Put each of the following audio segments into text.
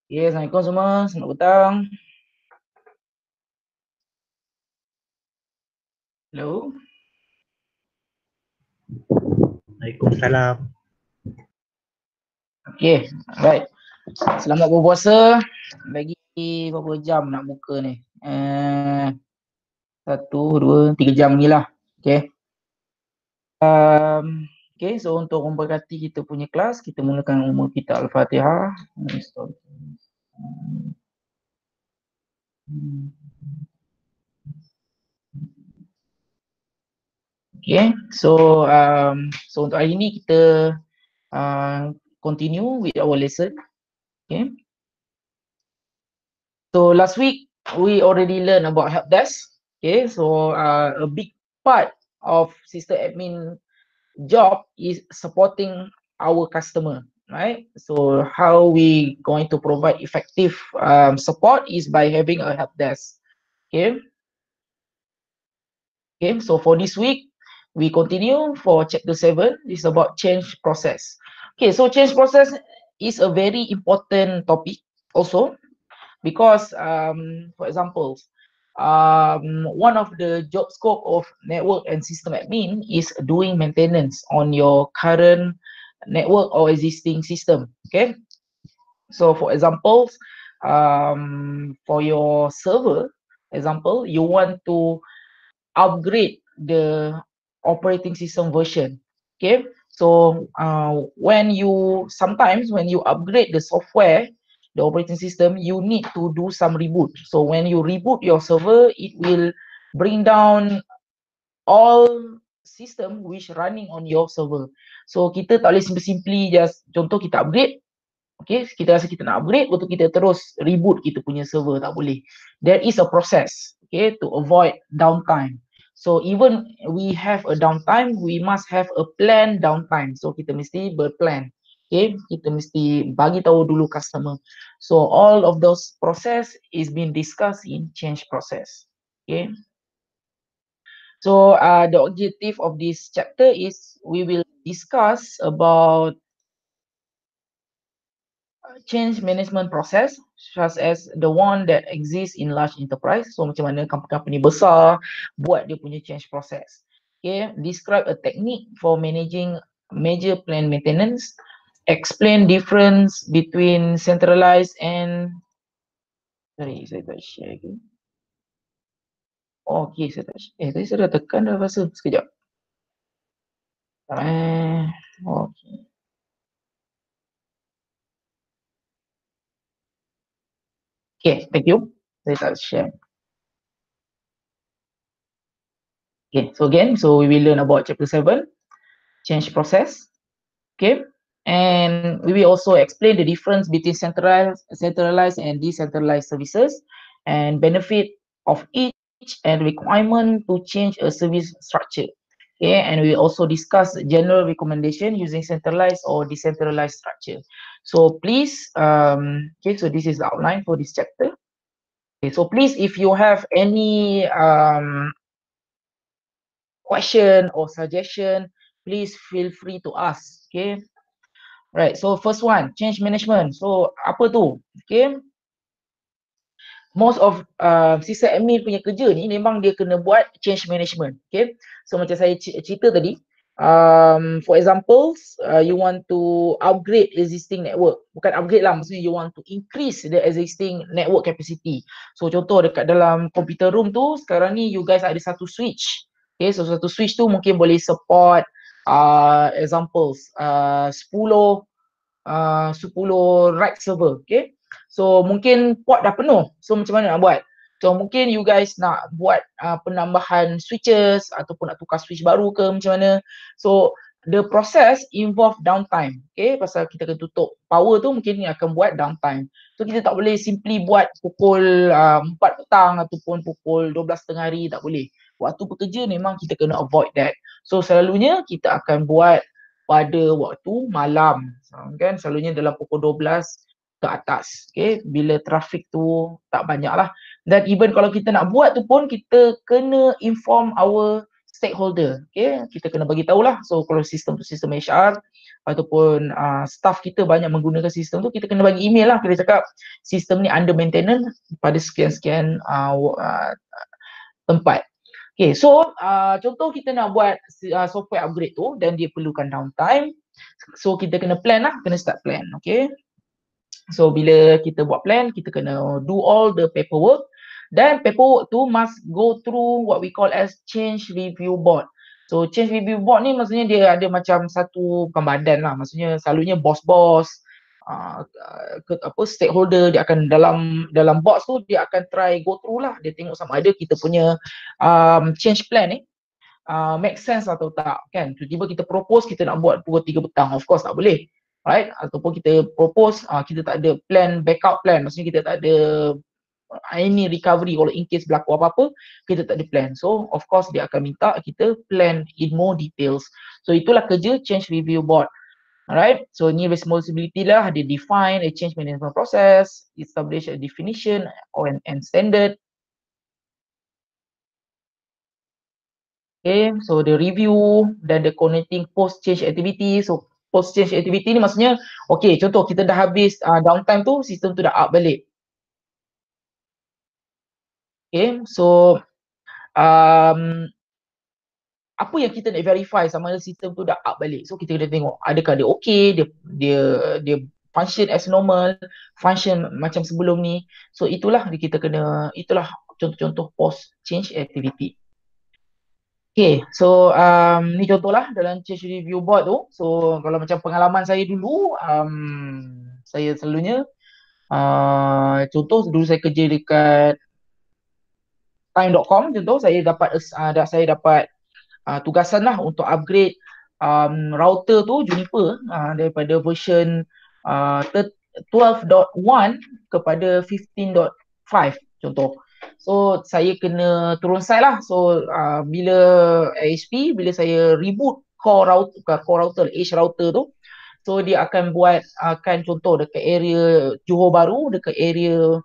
Ya, Assalamualaikum semua. Selamat petang. Hello. Waalaikumsalam. Okey, right. Selamat berpuasa. Lagi berapa jam nak buka ni? 1, 2, 3 jam ni lah. Okey. Okey, so untuk memberkati kita punya kelas, kita mulakan umur kita Al-Fatihah. Okay, so untuk hari ni kita continue with our lesson. Okay. So last week we already learned about help desk. Okay, so a big part of system admin job is supporting our customer, right? So how we going to provide effective support is by having a help desk. Okay. Okay, so for this week, we continue for chapter 7. This is about change process. Okay, so change process is a very important topic also because, for example, one of the job scope of network and system admin is doing maintenance on your current network or existing system. Okay, so for example, for your server, example, you want to upgrade the operating system version. Okay, so sometimes when you upgrade the software, the operating system, you need to do some reboot. So when you reboot your server, it will bring down all system which running on your server. So kita tak boleh simply just contoh kita upgrade. Okay, kita rasa kita nak upgrade, betul kita terus reboot kita punya server, tak boleh. There is a process, okay, to avoid downtime. So even we have a downtime, we must have a plan downtime. So kita mesti berplan. Okay, kita mesti bagi tahu dulu customer. So all of those process is being discussed in change process. Okay. So the objective of this chapter is we will discuss about change management process such as the one that exists in large enterprise. So macam mana company besar buat dia punya change process. Okay, describe a technique for managing major plant maintenance. Explain difference between centralized and saya tak share lagi. Oh, okay, saya tak share. Tadi saya dah tekan dah rasa. Sekejap. Okay. Okay, thank you. Saya tak share. Okay, so again, so we will learn about chapter 7, change process. Okay, and we will also explain the difference between centralized and decentralized services and benefit of each and requirement to change a service structure. Okay, and we also discuss general recommendation using centralized or decentralized structure. So please, okay, so this is the outline for this chapter. Okay, so please, if you have any question or suggestion, please feel free to ask. Okay. Right, so first one, change management. So apa tu? Okay, most of system admin punya kerja ni memang dia kena buat change management. Okay, so macam saya cerita tadi, for example, you want to upgrade existing network. Bukan upgrade lah, maksudnya you want to increase the existing network capacity. So contoh dekat dalam computer room tu, sekarang ni you guys ada satu switch. Okay, so satu switch tu mungkin boleh support examples 10 rack server. Okay, so mungkin port dah penuh, so macam mana nak buat? So mungkin you guys nak buat penambahan switches ataupun nak tukar switch baru ke macam mana. So the process involve downtime. Okay, pasal kita akan tutup power tu, mungkin ni akan buat downtime. So kita tak boleh simply buat pukul 4 petang ataupun pukul 12 tengah hari, tak boleh. Waktu bekerja memang kita kena avoid that. So selalunya kita akan buat pada waktu malam, kan, selalunya dalam pukul 12 ke atas. Okay, bila trafik tu tak banyak lah. Dan even kalau kita nak buat tu pun, kita kena inform our stakeholder. Okay, kita kena bagi tahulah. So kalau sistem tu sistem HR, ataupun staff kita banyak menggunakan sistem tu, kita kena bagi email lah, kita cakap sistem ni under maintenance pada sekian-sekian tempat. Okay, so contoh kita nak buat software upgrade tu dan dia perlukan downtime, so kita kena plan lah, kena start plan. Okay, so bila kita buat plan, kita kena do all the paperwork, dan paperwork tu must go through what we call as change review board. So change review board ni maksudnya dia ada macam satu bukan badan lah, maksudnya selalunya bos-bos, stakeholder, dia akan dalam box tu dia akan try go through lah, dia tengok sama ada kita punya change plan ni make sense atau tak, kan. Tiba-tiba kita propose kita nak buat pukul 3 petang, of course tak boleh, right? Ataupun kita propose kita tak ada plan, backup plan, maksudnya kita tak ada any recovery kalau in case berlaku apa-apa, kita tak ada plan. So of course dia akan minta kita plan in more details. So itulah kerja change review board. Alright, so ni responsibility lah, dia define a change management process, establish a definition and standard. Okay, so the review dan the connecting post change activity. So post change activity ni maksudnya, okay, contoh kita dah habis downtime tu, sistem tu dah up balik. Okay, so apa yang kita nak verify sama ada sistem tu dah up balik. So kita kena tengok adakah dia okay, dia function as normal, function macam sebelum ni. So itulah itulah contoh-contoh post change activity. Okay, so ni contohlah dalam change review board tu. So kalau macam pengalaman saya dulu, saya selalunya contoh dulu saya kerja dekat time.com, contoh saya dapat tugasan lah untuk upgrade router tu Juniper daripada version 12.1 kepada 15.5 contoh. So saya kena turun site lah. So bila ASP, bila saya reboot core router, edge router tu, so dia akan akan contoh dekat area Johor Bahru, dekat area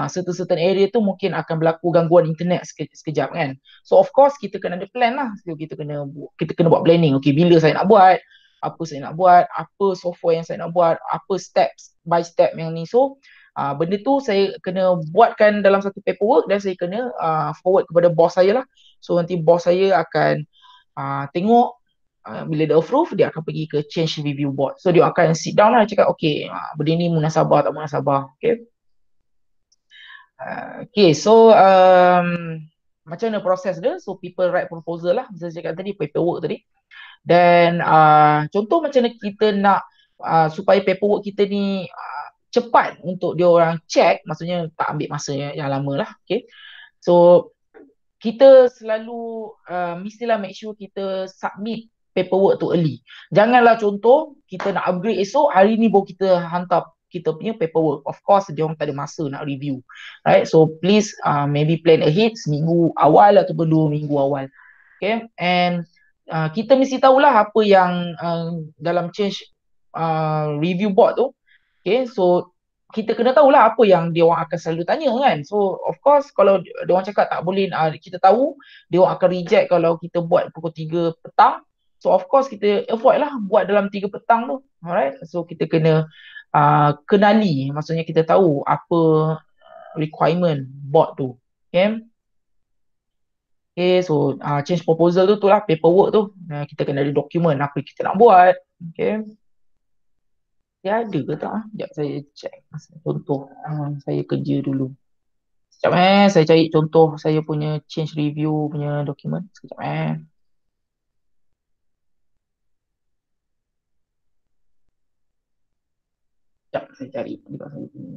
certain area tu mungkin akan berlaku gangguan internet sekejap kan. So of course kita kena ada plan lah. So kita kena buat planning. Okay, bila saya nak buat, apa saya nak buat, apa software yang saya nak buat, apa steps by step yang ni. So benda tu saya kena buatkan dalam satu paperwork dan saya kena forward kepada bos saya lah. So nanti bos saya akan tengok, bila dia approve, dia akan pergi ke change review board. So dia akan sit down lah, cakap okay, benda ni munasabah tak munasabah. Okay. Okay, so macam mana proses dia? So people write proposal lah, macam saya cakap tadi, paperwork tadi. Dan contoh macam mana kita nak supaya paperwork kita ni cepat untuk dia orang check, maksudnya tak ambil masa yang lama lah. Okay, so kita selalu mestilah make sure kita submit paperwork tu early. Janganlah contoh kita nak upgrade esok, hari ni baru kita hantar kita punya paperwork. Of course dia orang tak ada masa nak review, right? So please maybe plan ahead seminggu awal ataupun 2 minggu awal. Okay, and kita mesti tahulah apa yang dalam change review board tu. Okay, so kita kena tahulah apa yang dia orang akan selalu tanya kan. So of course kalau dia orang cakap tak boleh, kita tahu dia orang akan reject kalau kita buat pukul 3 petang. So of course kita avoid lah buat dalam 3 petang tu. Alright, so kita kena kenali, maksudnya kita tahu apa requirement board tu. Okay, okay, so change proposal tu lah paperwork tu. Kita kena ada dokumen apa kita nak buat. Okay, dia ada ke tak? Sekejap saya check contoh saya kerja dulu. Sekejap saya cari contoh saya punya change review punya dokumen. Sekejap Sekejap saya cari dekat saya punya.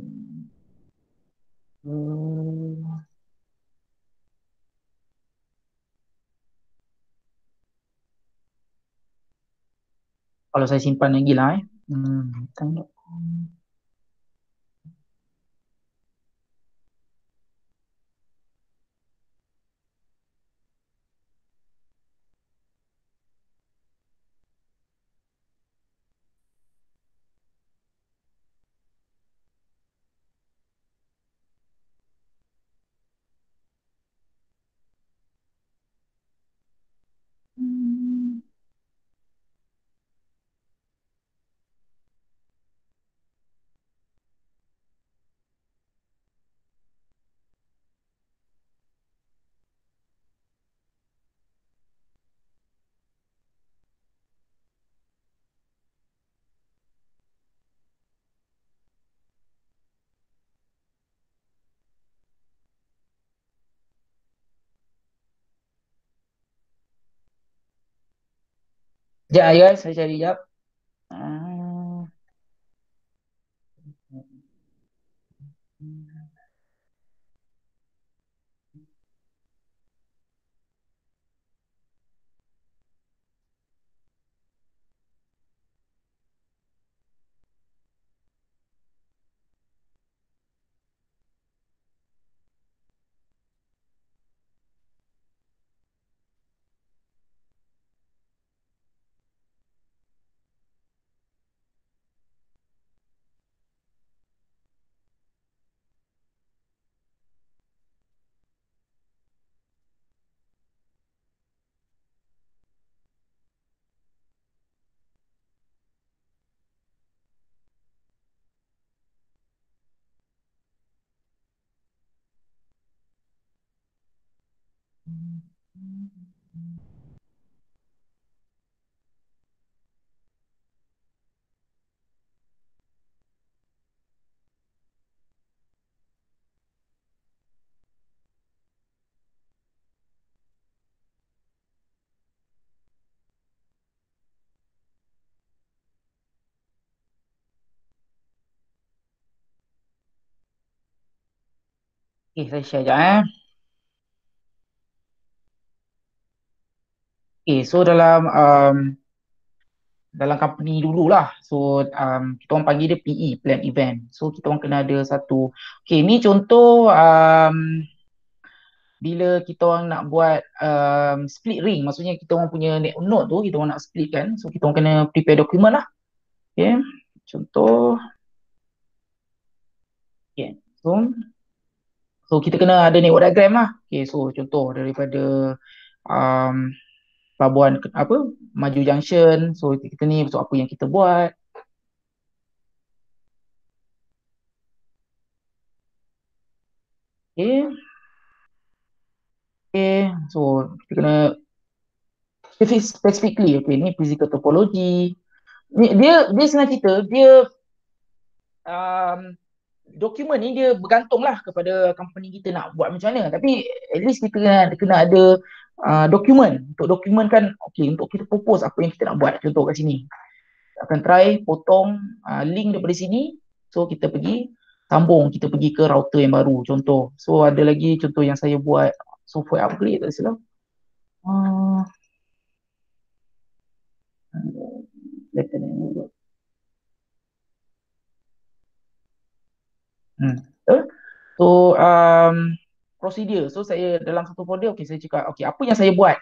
Hmm. Kalau saya simpan lagi lah tengok. Hmm. Sekejap ya guys, saya cari sekejap. Ah, Okay, saya share sekejap Okay, so dalam company dululah. So kita orang panggil dia PE, Plan Event. So kita orang kena ada satu. Okay, ni contoh bila kita orang nak buat split ring. Maksudnya kita orang punya note tu, kita orang nak split kan. So kita orang kena prepare dokumen lah. Okay, contoh. Okay, so kita kena ada network diagram lah. Okay, so contoh daripada um, pelabuhan apa Maju Junction. So kita ni so apa yang kita buat. Okay, okay. So kita kena specifically, okay, ni physical topology. Dia senang cerita, dia um, dokumen ni dia bergantung lah kepada company kita nak buat macam mana. Tapi at least kita kena ada dokumen. Untuk dokumen kan, okay, untuk kita propose apa yang kita nak buat. Contoh kat sini. Akan try potong link daripada sini. So kita pergi sambung, kita pergi ke router yang baru. Contoh. So ada lagi contoh yang saya buat software upgrade tak silap. Uh, Hmm. Betul? So procedure. So saya dalam satu folder, okay, saya cakap, okay, apa yang saya buat?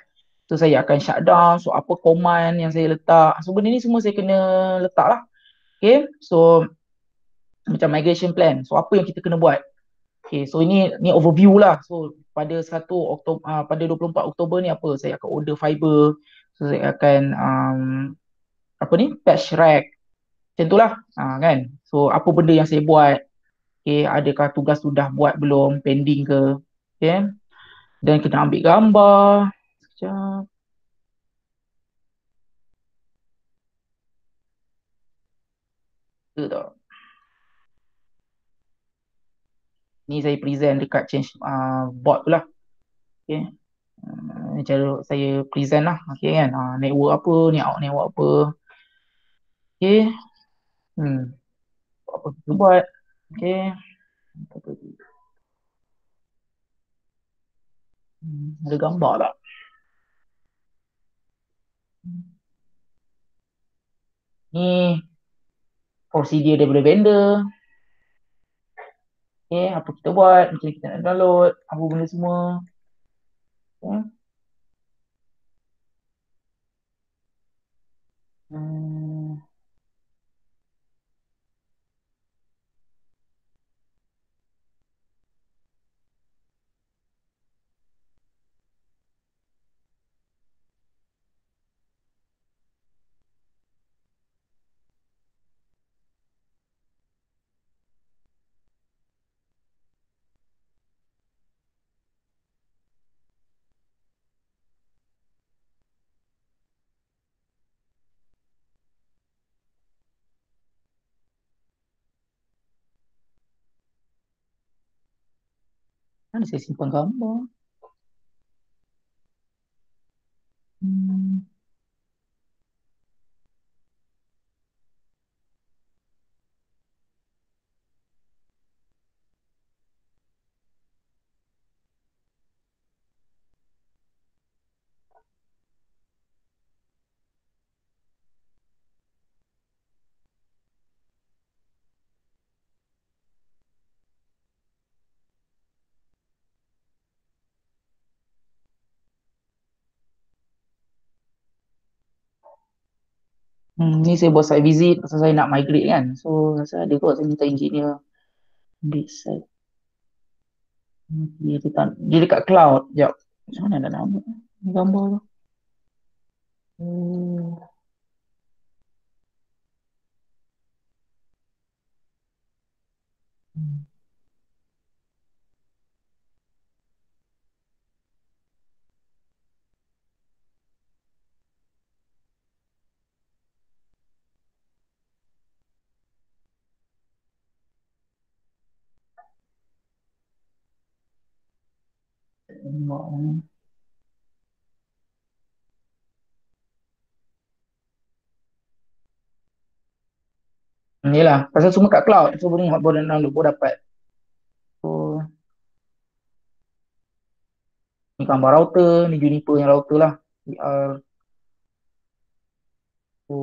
So saya akan shutdown. So apa command yang saya letak? So benda ni semua saya kena letak lah. Okay. So macam migration plan. So apa yang kita kena buat? Okay. So ini overview lah. So pada 1 Oktober, pada 24 Oktober ni apa? Saya akan order fiber. So saya akan apa ni? Patch rack. Macam tu lah. Kan? So apa benda yang saya buat? Okay, adakah tugas sudah buat belum, pending ke? Okay. Dan kena ambil gambar. Sekejap. Tak. Ni saya present dekat change board tu lah. Okay. Ni cara saya present lah. Okay kan. Network apa, network apa. Okay. Hmm. Apa kita buat. Okay. Ada gambar tak? Ni prosedur daripada vendor. Okay. Apa kita buat. Macam kita nak download. Apa benda semua. Okay. Hmm. Mana saya simpan gambar? Hmm. Ni saya buat site visit pasal saya nak migrate kan. So rasa ada kot saya minta engineer ambil site. Dia dekat cloud. Sekejap. Macam mana nak nampak ni gambar tu? Hmm. Tengok ni. Ni lah. Pasal semua kat cloud. So boleh tengok boleh download boleh dapat. So ni gambar router. Ni Juniper yang router lah. VR. So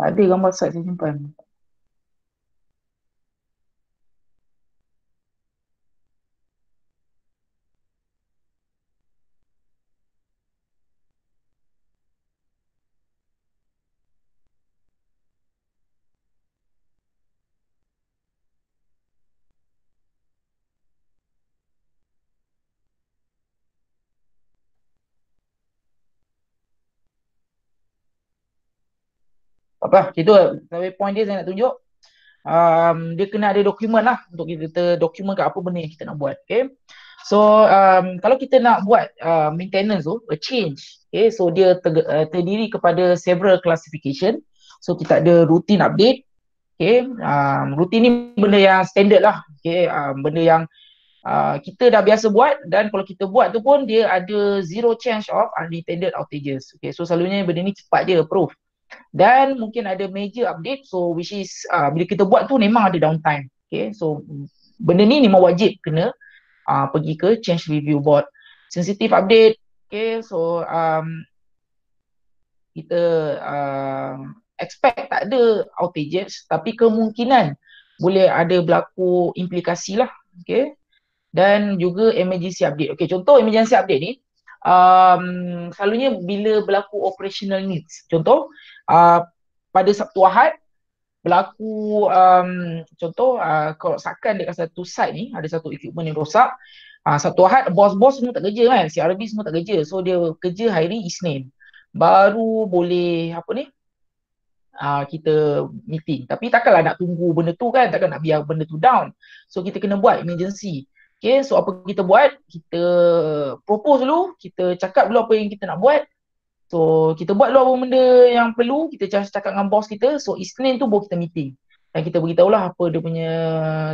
ada gambar site saya simpan. Apa? Itu sampai point dia saya nak tunjuk. Dia kena ada dokumen lah untuk kita dokumen kat apa benda yang kita nak buat. Okay. So kalau kita nak buat maintenance tu, a change, okay, so dia terdiri kepada several classification. So kita ada routine update, okay, routine ni benda yang standard lah, okay, benda yang kita dah biasa buat dan kalau kita buat tu pun dia ada zero chance of unintended outages. Okay, so selalunya benda ni cepat je approve. Dan mungkin ada major update, so which is bila kita buat tu memang ada downtime. Okay, so benda ni memang wajib kena pergi ke change review board. Sensitive update, okay, so kita expect tak ada outages tapi kemungkinan boleh ada berlaku implikasi lah, okay. Dan juga emergency update. Okay, contoh emergency update ni selalunya bila berlaku operational needs. Contoh pada Sabtu Ahad berlaku contoh kerosakan dekat satu site ni, ada satu equipment yang rosak. Sabtu Ahad bos-bos semua tak kerja kan, CRB semua tak kerja. So dia kerja hari Isnin. Baru boleh apa ni? Kita meeting. Tapi takkanlah nak tunggu benda tu kan, takkan nak biar benda tu down. So kita kena buat emergency. Okay, so apa kita buat? Kita propose dulu, kita cakap dulu apa yang kita nak buat. So kita buat dulu apa benda yang perlu, kita cakap dengan bos kita. So Isnin tu baru kita meeting. Dan kita beritahulah apa dia punya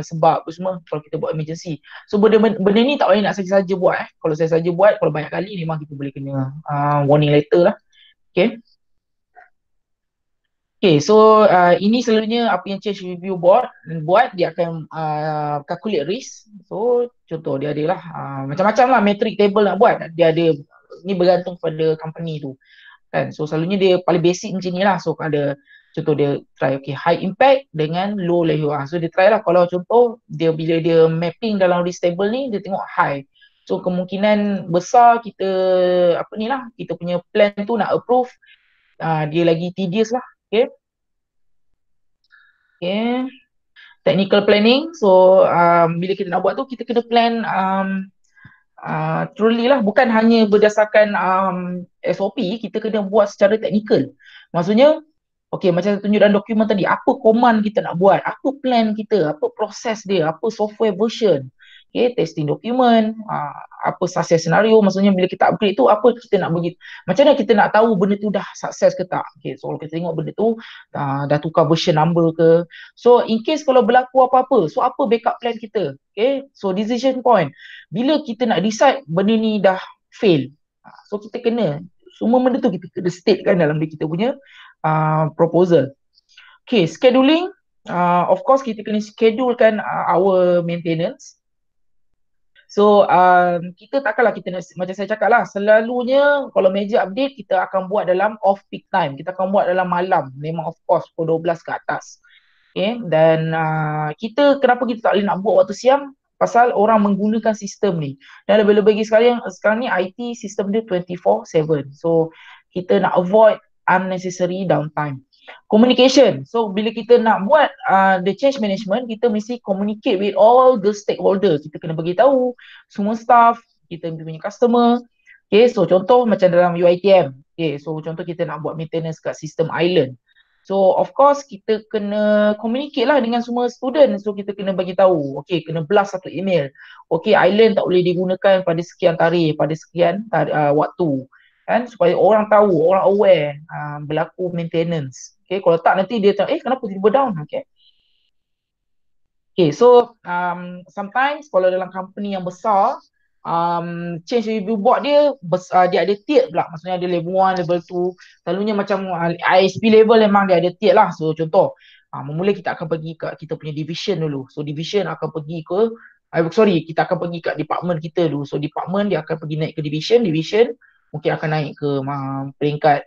sebab semua kalau kita buat emergency. So benda ni tak boleh nak saja-saja buat. Kalau saya saja buat, kalau banyak kali memang kita boleh kena warning letter lah. Okay. Okay, so ini selalunya apa yang change review board buat, dia akan calculate risk. So contoh dia adalah macam-macam lah metric table nak buat. Dia ada, ni bergantung pada company tu kan. So selalunya dia paling basic macam ni lah. So ada contoh dia try okay, high impact dengan low level. So dia try lah kalau contoh dia bila dia mapping dalam risk table ni dia tengok high. So kemungkinan besar kita apa ni lah, kita punya plan tu nak approve dia lagi tedious lah. Okay. Okay. Technical planning. So bila kita nak buat tu kita kena plan truly lah, bukan hanya berdasarkan SOP, kita kena buat secara teknikal. Maksudnya okay, macam saya tunjuk dalam dokumen tadi, apa command kita nak buat, apa plan kita, apa proses dia, apa software version, okay, testing dokumen, apa success scenario, maksudnya bila kita upgrade tu apa kita nak bagi, macam mana kita nak tahu benda tu dah sukses ke tak. Okay, so kalau kita tengok benda tu dah tukar version number ke, so in case kalau berlaku apa-apa, so apa backup plan kita. Okay, so decision point, bila kita nak decide benda ni dah fail, so kita kena semua benda tu kita kena statekan dalam kita punya proposal. Okay, scheduling, of course kita kena schedulekan our maintenance. So kita takkanlah kita nak, macam saya cakap lah, selalunya kalau major update kita akan buat dalam off peak time, kita akan buat dalam malam, memang of course pukul 12 ke atas. Okay, dan kita kenapa kita tak boleh nak buat waktu siang? Pasal orang menggunakan sistem ni. Dan lebih-lebih lagi sekarang ni IT sistem dia 24/7. So kita nak avoid unnecessary downtime. Communication. So bila kita nak buat the change management, kita mesti communicate with all the stakeholders. Kita kena bagi tahu semua staff, kita punya customer. Okay, so contoh macam dalam UiTM. Okay, so contoh kita nak buat maintenance kat sistem island. So of course kita kena communicate lah dengan semua student. So kita kena bagi tahu, okay, kena blast satu email. Okay, island tak boleh digunakan pada sekian tarikh, pada sekian waktu. Kan, supaya orang tahu, orang aware berlaku maintenance. Okay, kalau tak nanti dia tengok, kenapa tiba-tiba down? Okay. Okay, so sometimes kalau dalam company yang besar, change review board dia dia ada tier pula. Maksudnya ada level 1, level 2. Selalunya macam ISP level memang dia ada tier lah. So contoh, memula kita akan pergi ke kita punya division dulu. So division akan pergi ke kita akan pergi kat department kita dulu. So department dia akan pergi naik ke division mungkin akan naik ke peringkat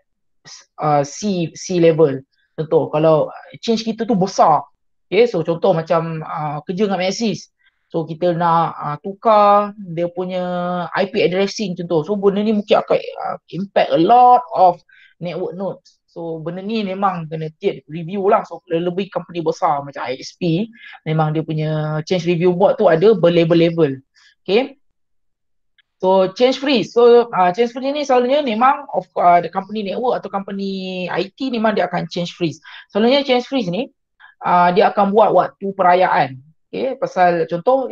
C level. Contoh kalau change kita tu besar. Okay, so contoh macam kerja dengan Maxis. So kita nak tukar dia punya IP addressing contoh. So benda ni mungkin akan impact a lot of network nodes. So benda ni memang kena tier review lah. So lebih company besar macam ISP, memang dia punya change review board tu ada berlevel-level. Okay. So change freeze. So change freeze ni selalunya memang the company network atau company IT memang dia akan change freeze. Selalunya change freeze ni dia akan buat waktu perayaan. Okay, pasal contoh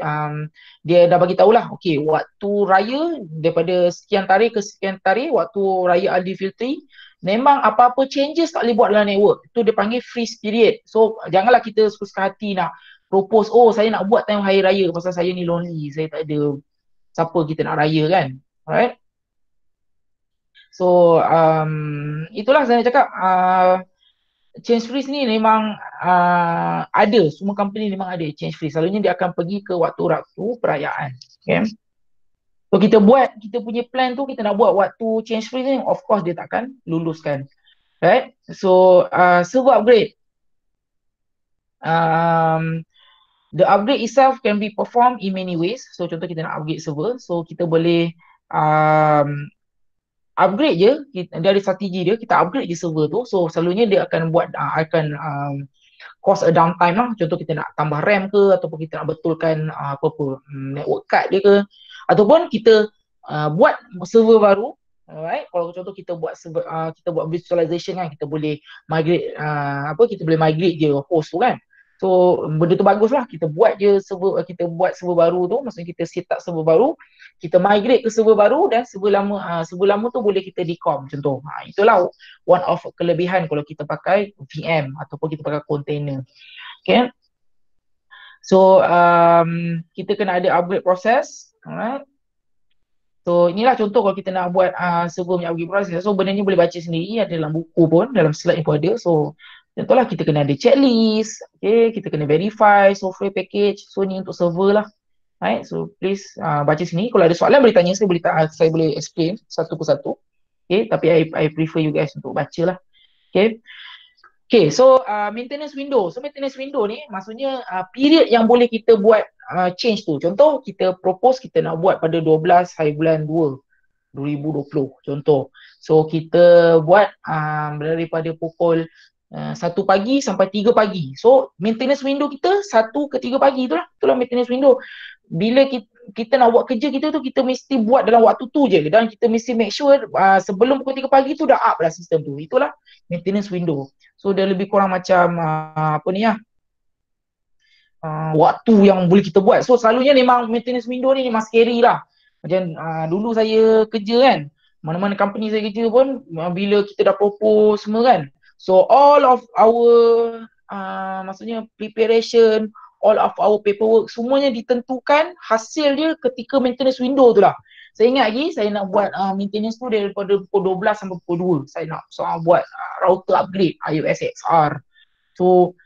dia dah bagi tahulah, okay, waktu raya daripada sekian tarikh ke sekian tarikh, waktu raya Aidilfitri, memang apa-apa changes tak boleh buat dalam network. Itu dia panggil freeze period. So janganlah kita suka hati nak propose, saya nak buat time hari raya pasal saya ni lonely, saya tak ada siapa kita nak raya kan. Alright. So itulah saya nak cakap, change freeze ni memang ada, semua company memang ada change freeze. Selalunya dia akan pergi ke waktu-waktu perayaan. Okay. So kita punya plan tu, kita nak buat waktu change freeze ni, of course dia takkan luluskan. Right. So server upgrade. The upgrade itself can be performed in many ways. So contoh kita nak upgrade server, so kita boleh upgrade je, dari strategi dia, kita upgrade je server tu. So selalunya dia akan buat cause a downtime lah. Contoh kita nak tambah RAM ke, ataupun kita nak betulkan network card dia ke, ataupun kita buat server baru. Alright, kalau contoh kita buat server, kita buat visualization kan, kita boleh migrate kita boleh migrate je host tu kan. So benda tu bagus lah, kita buat server baru tu, maksudnya kita set up server baru, kita migrate ke server baru, dan server lama tu boleh kita decom contoh. Itulah one of kelebihan kalau kita pakai VM ataupun kita pakai container. Okay. So kita kena ada upgrade process. Alright. So inilah contoh kalau kita nak buat server punya upgrade process. So benda ni boleh baca sendiri, ada dalam buku pun, dalam slide ni pun ada. So contohlah kita kena ada checklist, okay, kita kena verify software package. So ni untuk server lah. Right, so please baca sini. Kalau ada soalan boleh tanya, saya boleh explain satu persatu. Okay, tapi I prefer you guys untuk baca lah. Okay. Okay, so maintenance window. So maintenance window ni maksudnya period yang boleh kita buat change tu. Contoh kita propose kita nak buat pada 12 hari bulan 2 2020 contoh. So kita buat daripada pukul 1 pagi sampai 3 pagi. So maintenance window kita 1 ke 3 pagi itulah. Itulah maintenance window. Bila kita nak buat kerja kita tu, kita mesti buat dalam waktu tu je, dan kita mesti make sure sebelum pukul 3 pagi tu dah up lah sistem tu. Itulah maintenance window. So dia lebih kurang macam waktu yang boleh kita buat. So selalunya memang maintenance window ni memang scary lah. Macam dulu saya kerja kan, mana-mana company saya kerja pun, bila kita dah propose semua kan, so all of our maksudnya preparation, all of our paperwork, semuanya ditentukan hasil dia ketika maintenance window tu lah. Saya ingat lagi, saya nak buat maintenance tu daripada pukul 12 sampai pukul 2. Saya nak buat router upgrade iOS XR. So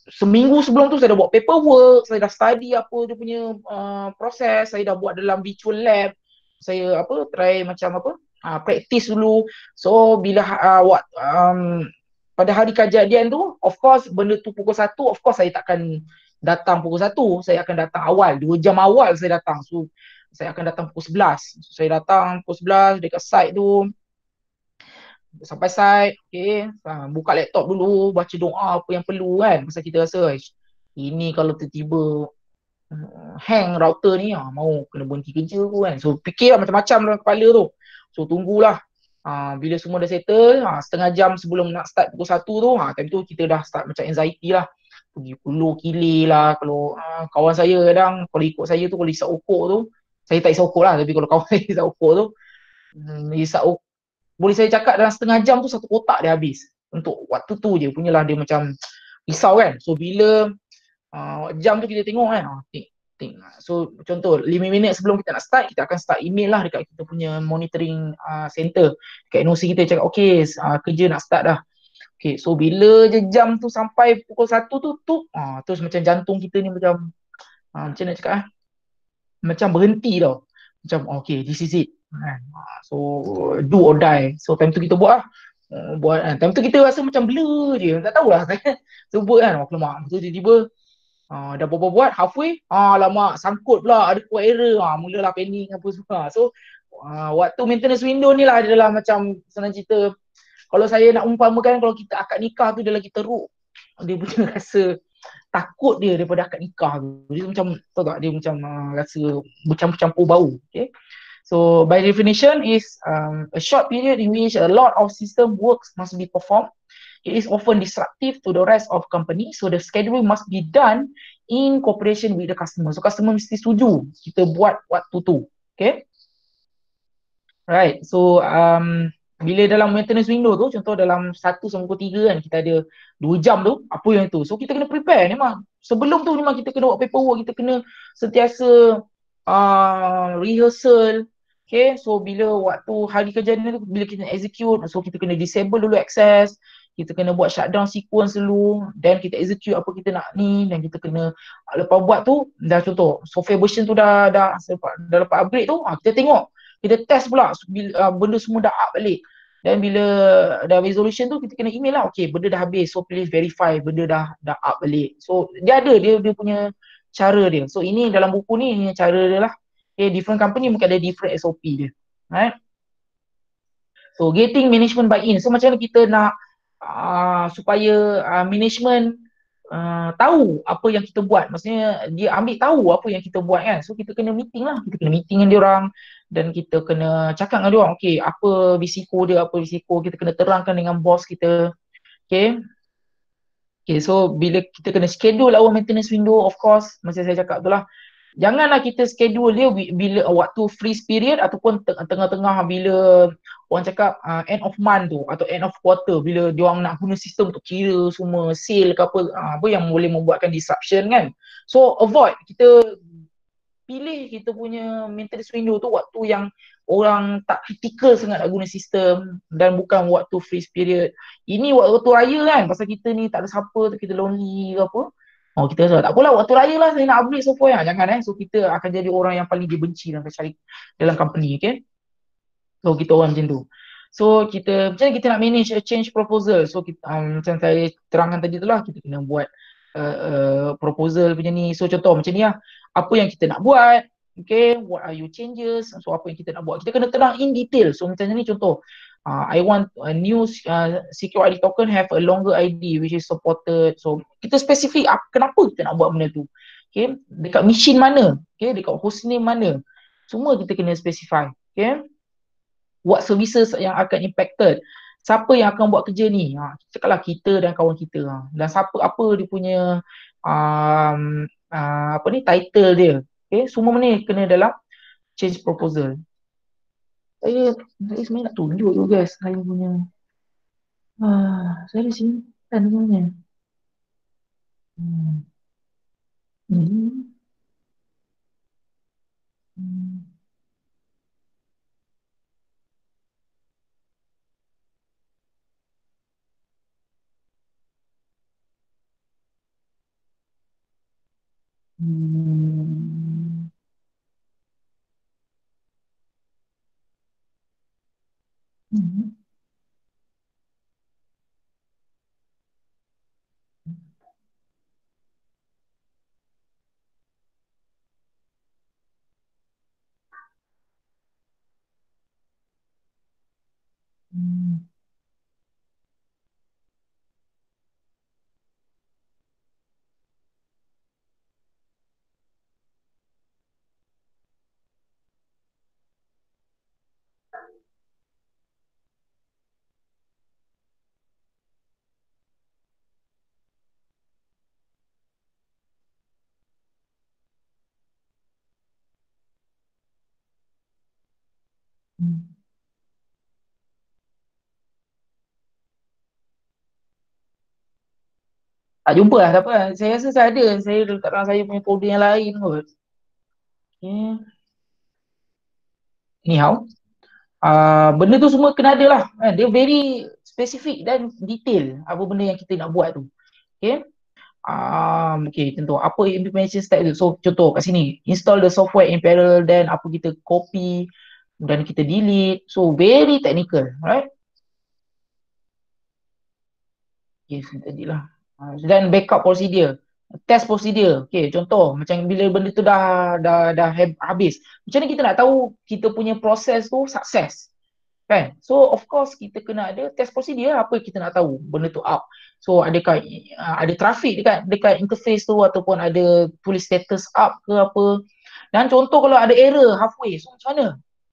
seminggu sebelum tu saya dah buat paperwork, saya dah study apa dia punya proses, saya dah buat dalam virtual lab. Saya try macam practice dulu. So bila pada hari kejadian tu, of course benda tu pukul 1, of course saya takkan datang pukul 1, saya akan datang awal, 2 jam awal saya datang. So saya akan datang pukul 11. So, saya datang pukul 11 dekat site tu. sampai site, okay, buka laptop dulu, baca doa apa yang perlu kan. Pasal kita rasa, "Ish, ini kalau tiba-tiba hang router ni, mau kena berhenti kerja pun kan." So fikirlah macam-macam dalam kepala tu. So tunggulah. Bila semua dah settle, setengah jam sebelum nak start pukul 1 tu, time tu kita dah start macam anxiety lah. Pergi puluh kilir lah. Kalau kawan saya kadang, kalau ikut saya tu, kalau isap okok tu, saya tak isap okok lah, tapi kalau kawan saya isap okok tu, isap okok, boleh saya cakap dalam setengah jam tu satu kotak dia habis. Untuk waktu tu je punyalah dia macam risau kan. So bila jam tu kita tengok kan, tik tik. So contoh 5 minit sebelum kita nak start, kita akan start email lah dekat kita punya monitoring center, dekat NOC kita, cakap okay, kerja nak start dah. Okay, so bila je jam tu sampai pukul 1 tu, terus macam jantung kita ni macam, macam nak cakap, macam berhenti tau. Macam okay, this is it kan. So do or die. So time tu kita buat lah. Buat kan. Time tu kita rasa macam blur je. Tak tahulah. So buat kan. Oh, lemak. So tiba-tiba dah buat-buat halfway, lama sangkut pula, ada kuat error, mulalah panic apa semua. So waktu maintenance window ni lah adalah macam, senang cerita, kalau saya nak umpamakan, kalau kita akad nikah tu dia lagi teruk, dia punya rasa takut dia daripada akad nikah tu. Dia macam, tahu tak, dia macam rasa bercampur-campur bau. Okay, so by definition is a short period in which a lot of system works must be performed. It is often disruptive to the rest of company, so the schedule must be done in cooperation with the customer. So customer mesti setuju kita buat waktu tu. Okay, right. So bila dalam maintenance window tu, contoh dalam 1 sampai pukul 3 kan, kita ada 2 jam tu, apa yang tu. So kita kena prepare memang. Sebelum tu memang kita kena buat paperwork, kita kena sentiasa rehearsal. Okay, so bila waktu hari kerja ni tu, bila kita execute, so kita kena disable dulu access, kita kena buat shutdown sequence dulu, dan kita execute apa kita nak ni, dan kita kena, lepas buat tu, dah contoh software version tu dah lepas upgrade tu, kita tengok, kita test pula bila benda semua dah up balik. Dan bila dah resolution tu, kita kena email lah, okay, benda dah habis, so please verify benda dah up balik. So dia punya cara dia. So ini dalam buku ni cara dia lah. Okay, different company mungkin ada different SOP dia. Right? So getting management buy-in. So macam mana kita nak supaya management tahu apa yang kita buat. Maksudnya dia ambil tahu apa yang kita buat kan. So kita kena meeting lah. Kita kena meeting dengan dia orang, dan kita kena cakap dengan dia orang, okay, apa risiko dia, apa risiko. Kita kena terangkan dengan bos kita. Okay. Okay, so bila kita kena schedule our maintenance window, of course, macam saya cakap tu lah, janganlah kita schedule dia bila waktu freeze period, ataupun tengah-tengah bila orang cakap end of month tu, atau end of quarter, bila dia orang nak guna sistem untuk kira semua sale ke apa, apa yang boleh membuatkan disruption kan. So avoid, kita pilih kita punya maintenance window tu waktu yang orang tak critical sangat nak guna sistem, dan bukan waktu freeze period. Ini waktu raya kan, pasal kita ni tak ada siapa, kita lonely ke apa. Oh, kita rasa tak apalah, waktu raya lah saya nak upgrade software. Jangan so kita akan jadi orang yang paling dibenci dalam cari dalam company. Okay, so kita orang macam tu. So kita, macam mana kita nak manage a change proposal. So kita, macam saya terangkan tadi tu lah, kita kena buat proposal punya ni. So contoh macam ni lah, apa yang kita nak buat, okay, what are your changes, so apa yang kita nak buat, kita kena terang in detail. So macam ni contoh, I want a new secure ID token have a longer ID which is supported. So kita spesifik kenapa kita nak buat benda tu. Okay, dekat machine mana, okay, dekat hostname mana, semua kita kena specify. Okay, what services yang akan impacted, siapa yang akan buat kerja ni, cakaplah kita dan kawan kita, dan siapa, apa dia punya apa ni, title dia. Okay, semua ni kena dalam change proposal. Saya sebenarnya nak tunjuk tu guys, saya punya saya simpan sebenarnya. Hmm. Hmm. Hmm. Hmm. Hmm. Hmm. Tak jumpa lah, tak apa. Saya rasa saya ada. Saya letak dalam saya punya folder yang lain kot. Okay. Anyhow, benda tu semua kena ada lah. Dia very specific dan detail apa benda yang kita nak buat tu. Okay. Okay, contoh apa implementation step tu. So contoh kat sini, install the software in parallel, then apa kita copy dan kita delete. So very technical, right? Yes, tadi lah. Dan backup procedure, test procedure. Okay, contoh macam bila benda tu dah habis. Macam mana kita nak tahu kita punya proses tu sukses? Kan? So of course kita kena ada test procedure. Apa kita nak tahu benda tu up. So adakah ada traffic dekat interface tu, ataupun ada tulis status up ke apa. Dan contoh kalau ada error halfway, so macam mana?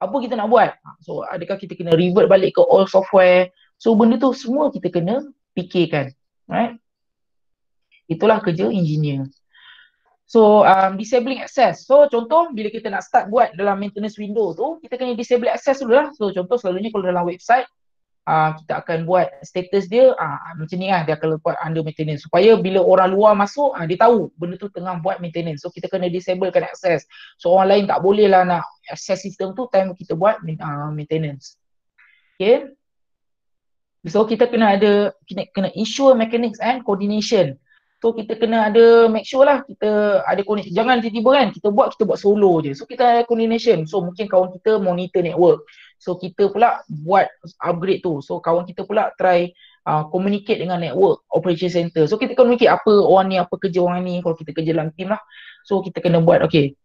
Apa kita nak buat? So adakah kita kena revert balik ke old software? So benda tu semua kita kena fikirkan. Right? Itulah kerja engineer. So disabling access. So contoh bila kita nak start buat dalam maintenance window tu, kita kena disable access dulu lah. So contoh selalunya kalau dalam website, kita akan buat status dia macam ni lah, dia akan lepas under maintenance, supaya bila orang luar masuk, dia tahu benda tu tengah buat maintenance. So kita kena disablekan access. So orang lain tak boleh lah nak access sistem tu time kita buat maintenance. Okay. So kita kena ada, kena ensure mechanics and coordination. So kita kena ada, make sure lah kita ada coordination. Jangan tiba-tiba kan kita buat solo je. So kita ada coordination. So mungkin kawan kita monitor network. So kita pula buat upgrade tu. So kawan kita pula try communicate dengan network operation center. So kita communicate apa orang ni, apa kerja orang ni, kalau kita kerja dalam team lah. So kita kena buat, okay,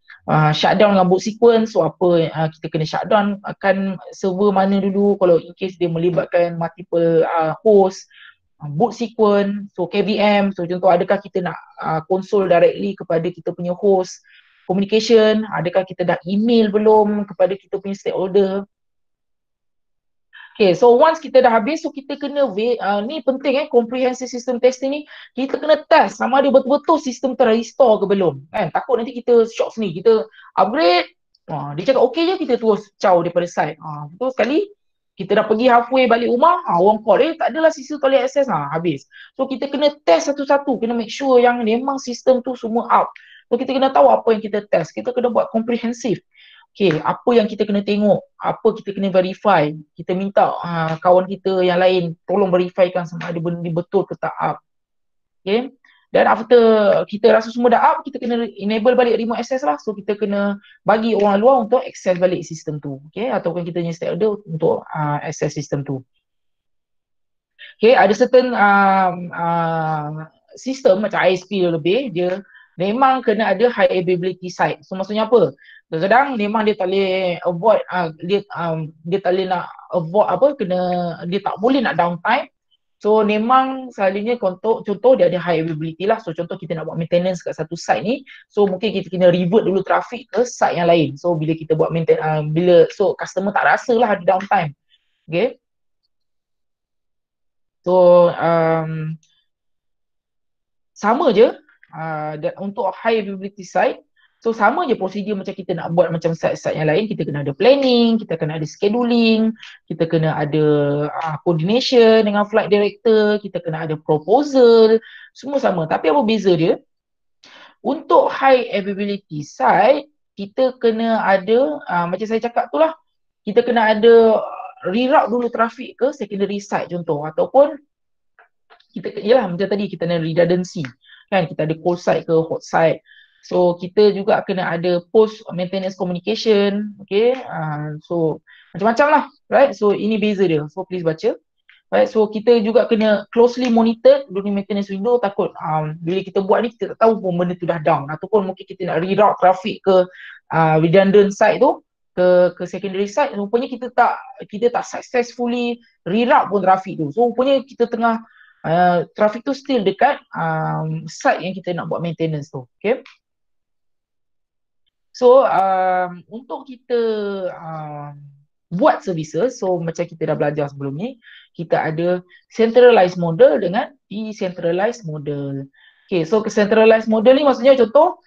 shutdown dengan boot sequence. So apa kita kena shutdown akan server mana dulu kalau in case dia melibatkan multiple host. Boot sequence, so KVM. So contoh adakah kita nak console directly kepada kita punya host. Communication, adakah kita dah email belum kepada kita punya stakeholder. Okay, so once kita dah habis, so kita kena ni penting comprehensive system testing ni, kita kena test sama ada betul-betul sistem ter-restore ke belum kan. Takut nanti kita shock sendiri, kita upgrade, dia cakap okay je, kita terus caw daripada site. Betul sekali, kita dah pergi halfway balik rumah, orang call, tak adalah sistem toilet access, habis. So kita kena test satu-satu, kena make sure yang memang sistem tu semua up. So kita kena tahu apa yang kita test, kita kena buat comprehensive. Okay, apa yang kita kena tengok, apa kita kena verify. Kita minta kawan kita yang lain tolong verifykan sama ada benda ni betul ke tak up. Okay, dan after kita rasa semua dah up, kita kena enable balik remote access lah. So kita kena bagi orang luar untuk access balik sistem tu. Okay, ataupun kita punya stakeholder untuk access sistem tu. Okay, ada certain sistem macam ISP lebih, dia memang kena ada high availability site. So maksudnya apa? Kadang-kadang memang dia tak boleh avoid, dia tak boleh nak avoid apa, dia tak boleh nak downtime. So memang selalunya contoh dia ada high availability lah. So contoh kita nak buat maintenance kat satu site ni, so mungkin kita kena revert dulu traffic ke site yang lain. So bila kita buat maintenance, so customer tak rasa lah ada downtime. Okay. So sama je untuk high availability site. So sama je prosedur macam kita nak buat macam site-site yang lain. Kita kena ada planning, kita kena ada scheduling, kita kena ada coordination dengan flight director, kita kena ada proposal, semua sama. Tapi apa beza dia? Untuk high availability site, kita kena ada, macam saya cakap tu lah, kita kena ada reroute dulu traffic ke secondary site contoh, ataupun kita, yalah macam tadi kita ada redundancy kan, kita ada cold site ke hot site. So kita juga kena ada post maintenance communication. Okay, so macam-macam lah, right? So ini beza dia, so please baca, right? So kita juga kena closely monitor during maintenance window. Takut bila kita buat ni kita tak tahu pun benda tu dah down, ataupun mungkin kita nak reroute traffic ke redundant site tu ke secondary site, rupanya kita tak successfully reroute pun traffic tu. So rupanya kita tengah traffic tu still dekat site yang kita nak buat maintenance tu. Okay. So untuk kita buat services, so macam kita dah belajar sebelum ni, kita ada centralized model dengan decentralized model. Okay, so centralized model ni maksudnya contoh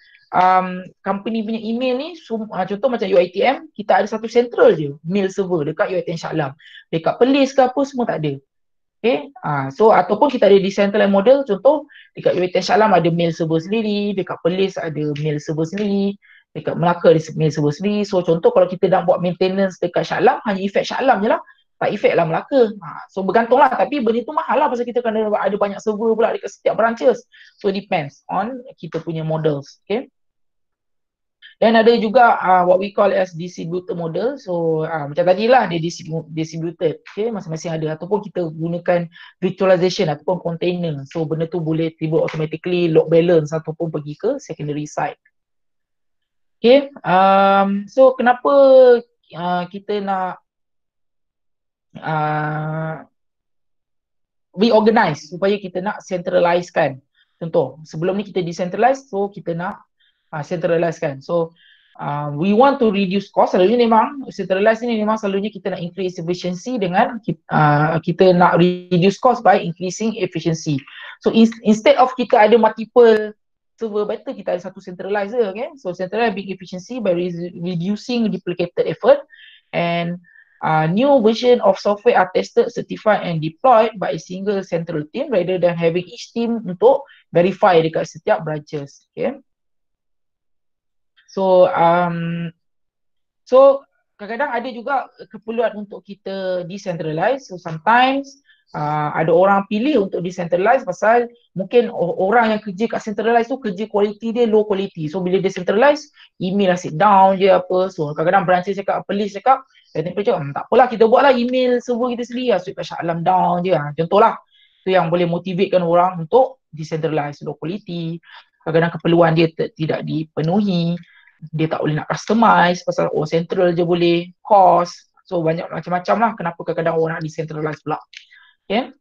company punya email ni, contoh macam UiTM, kita ada satu central je, mail server dekat UiTM Shah Alam. Dekat Perlis ke apa semua tak ada. Okay, so ataupun kita ada decentralized model, contoh dekat UiTM Shah Alam ada mail server sendiri, dekat Perlis ada mail server sendiri, dekat Melaka ada mail server sendiri. So contoh kalau kita nak buat maintenance dekat Shah Alam, hanya efek Shah Alam je lah, tak efek lah Melaka. So bergantung lah, tapi benda tu mahal lah pasal kita kena ada banyak server pula dekat setiap branches. So depends on kita punya models. Okay. Dan ada juga what we call as distributed model. So macam tadi lah dia distributed. Okay, masing-masing ada. Ataupun kita gunakan virtualization ataupun container. So benda tu boleh tiba automatically load balance ataupun pergi ke secondary side. Okay, so kenapa kita nak reorganize supaya kita nak centralize kan. Contoh, sebelum ni kita decentralize, so kita nak centralize kan. So we want to reduce cost. Selalunya memang centralize ni memang selalunya kita nak increase efficiency dengan kita nak reduce cost by increasing efficiency. So instead of kita ada multiple server, better kita ada satu centralizer. Okay, so centralize big efficiency by reducing duplicated effort, and new version of software are tested, certified and deployed by a single central team rather than having each team untuk verify dekat setiap branches. Okay. So kadang-kadang ada juga keperluan untuk kita decentralize. So sometimes ada orang pilih untuk decentralize pasal mungkin orang yang kerja kat centralize tu kerja quality dia low quality. So bila decentralize, email asyik down je apa. So kadang-kadang branches cakap, police cakap, tak apalah kita buatlah email server kita sendiri, asyik kat Shah Alam down je. Contohlah, tu yang boleh motivatekan orang untuk decentralize low quality. Kadang-kadang keperluan dia tidak dipenuhi, dia tak boleh nak customize pasal central je boleh, cost. So banyak macam-macam lah kenapa kadang-kadang orang nak decentralize pula. Okay.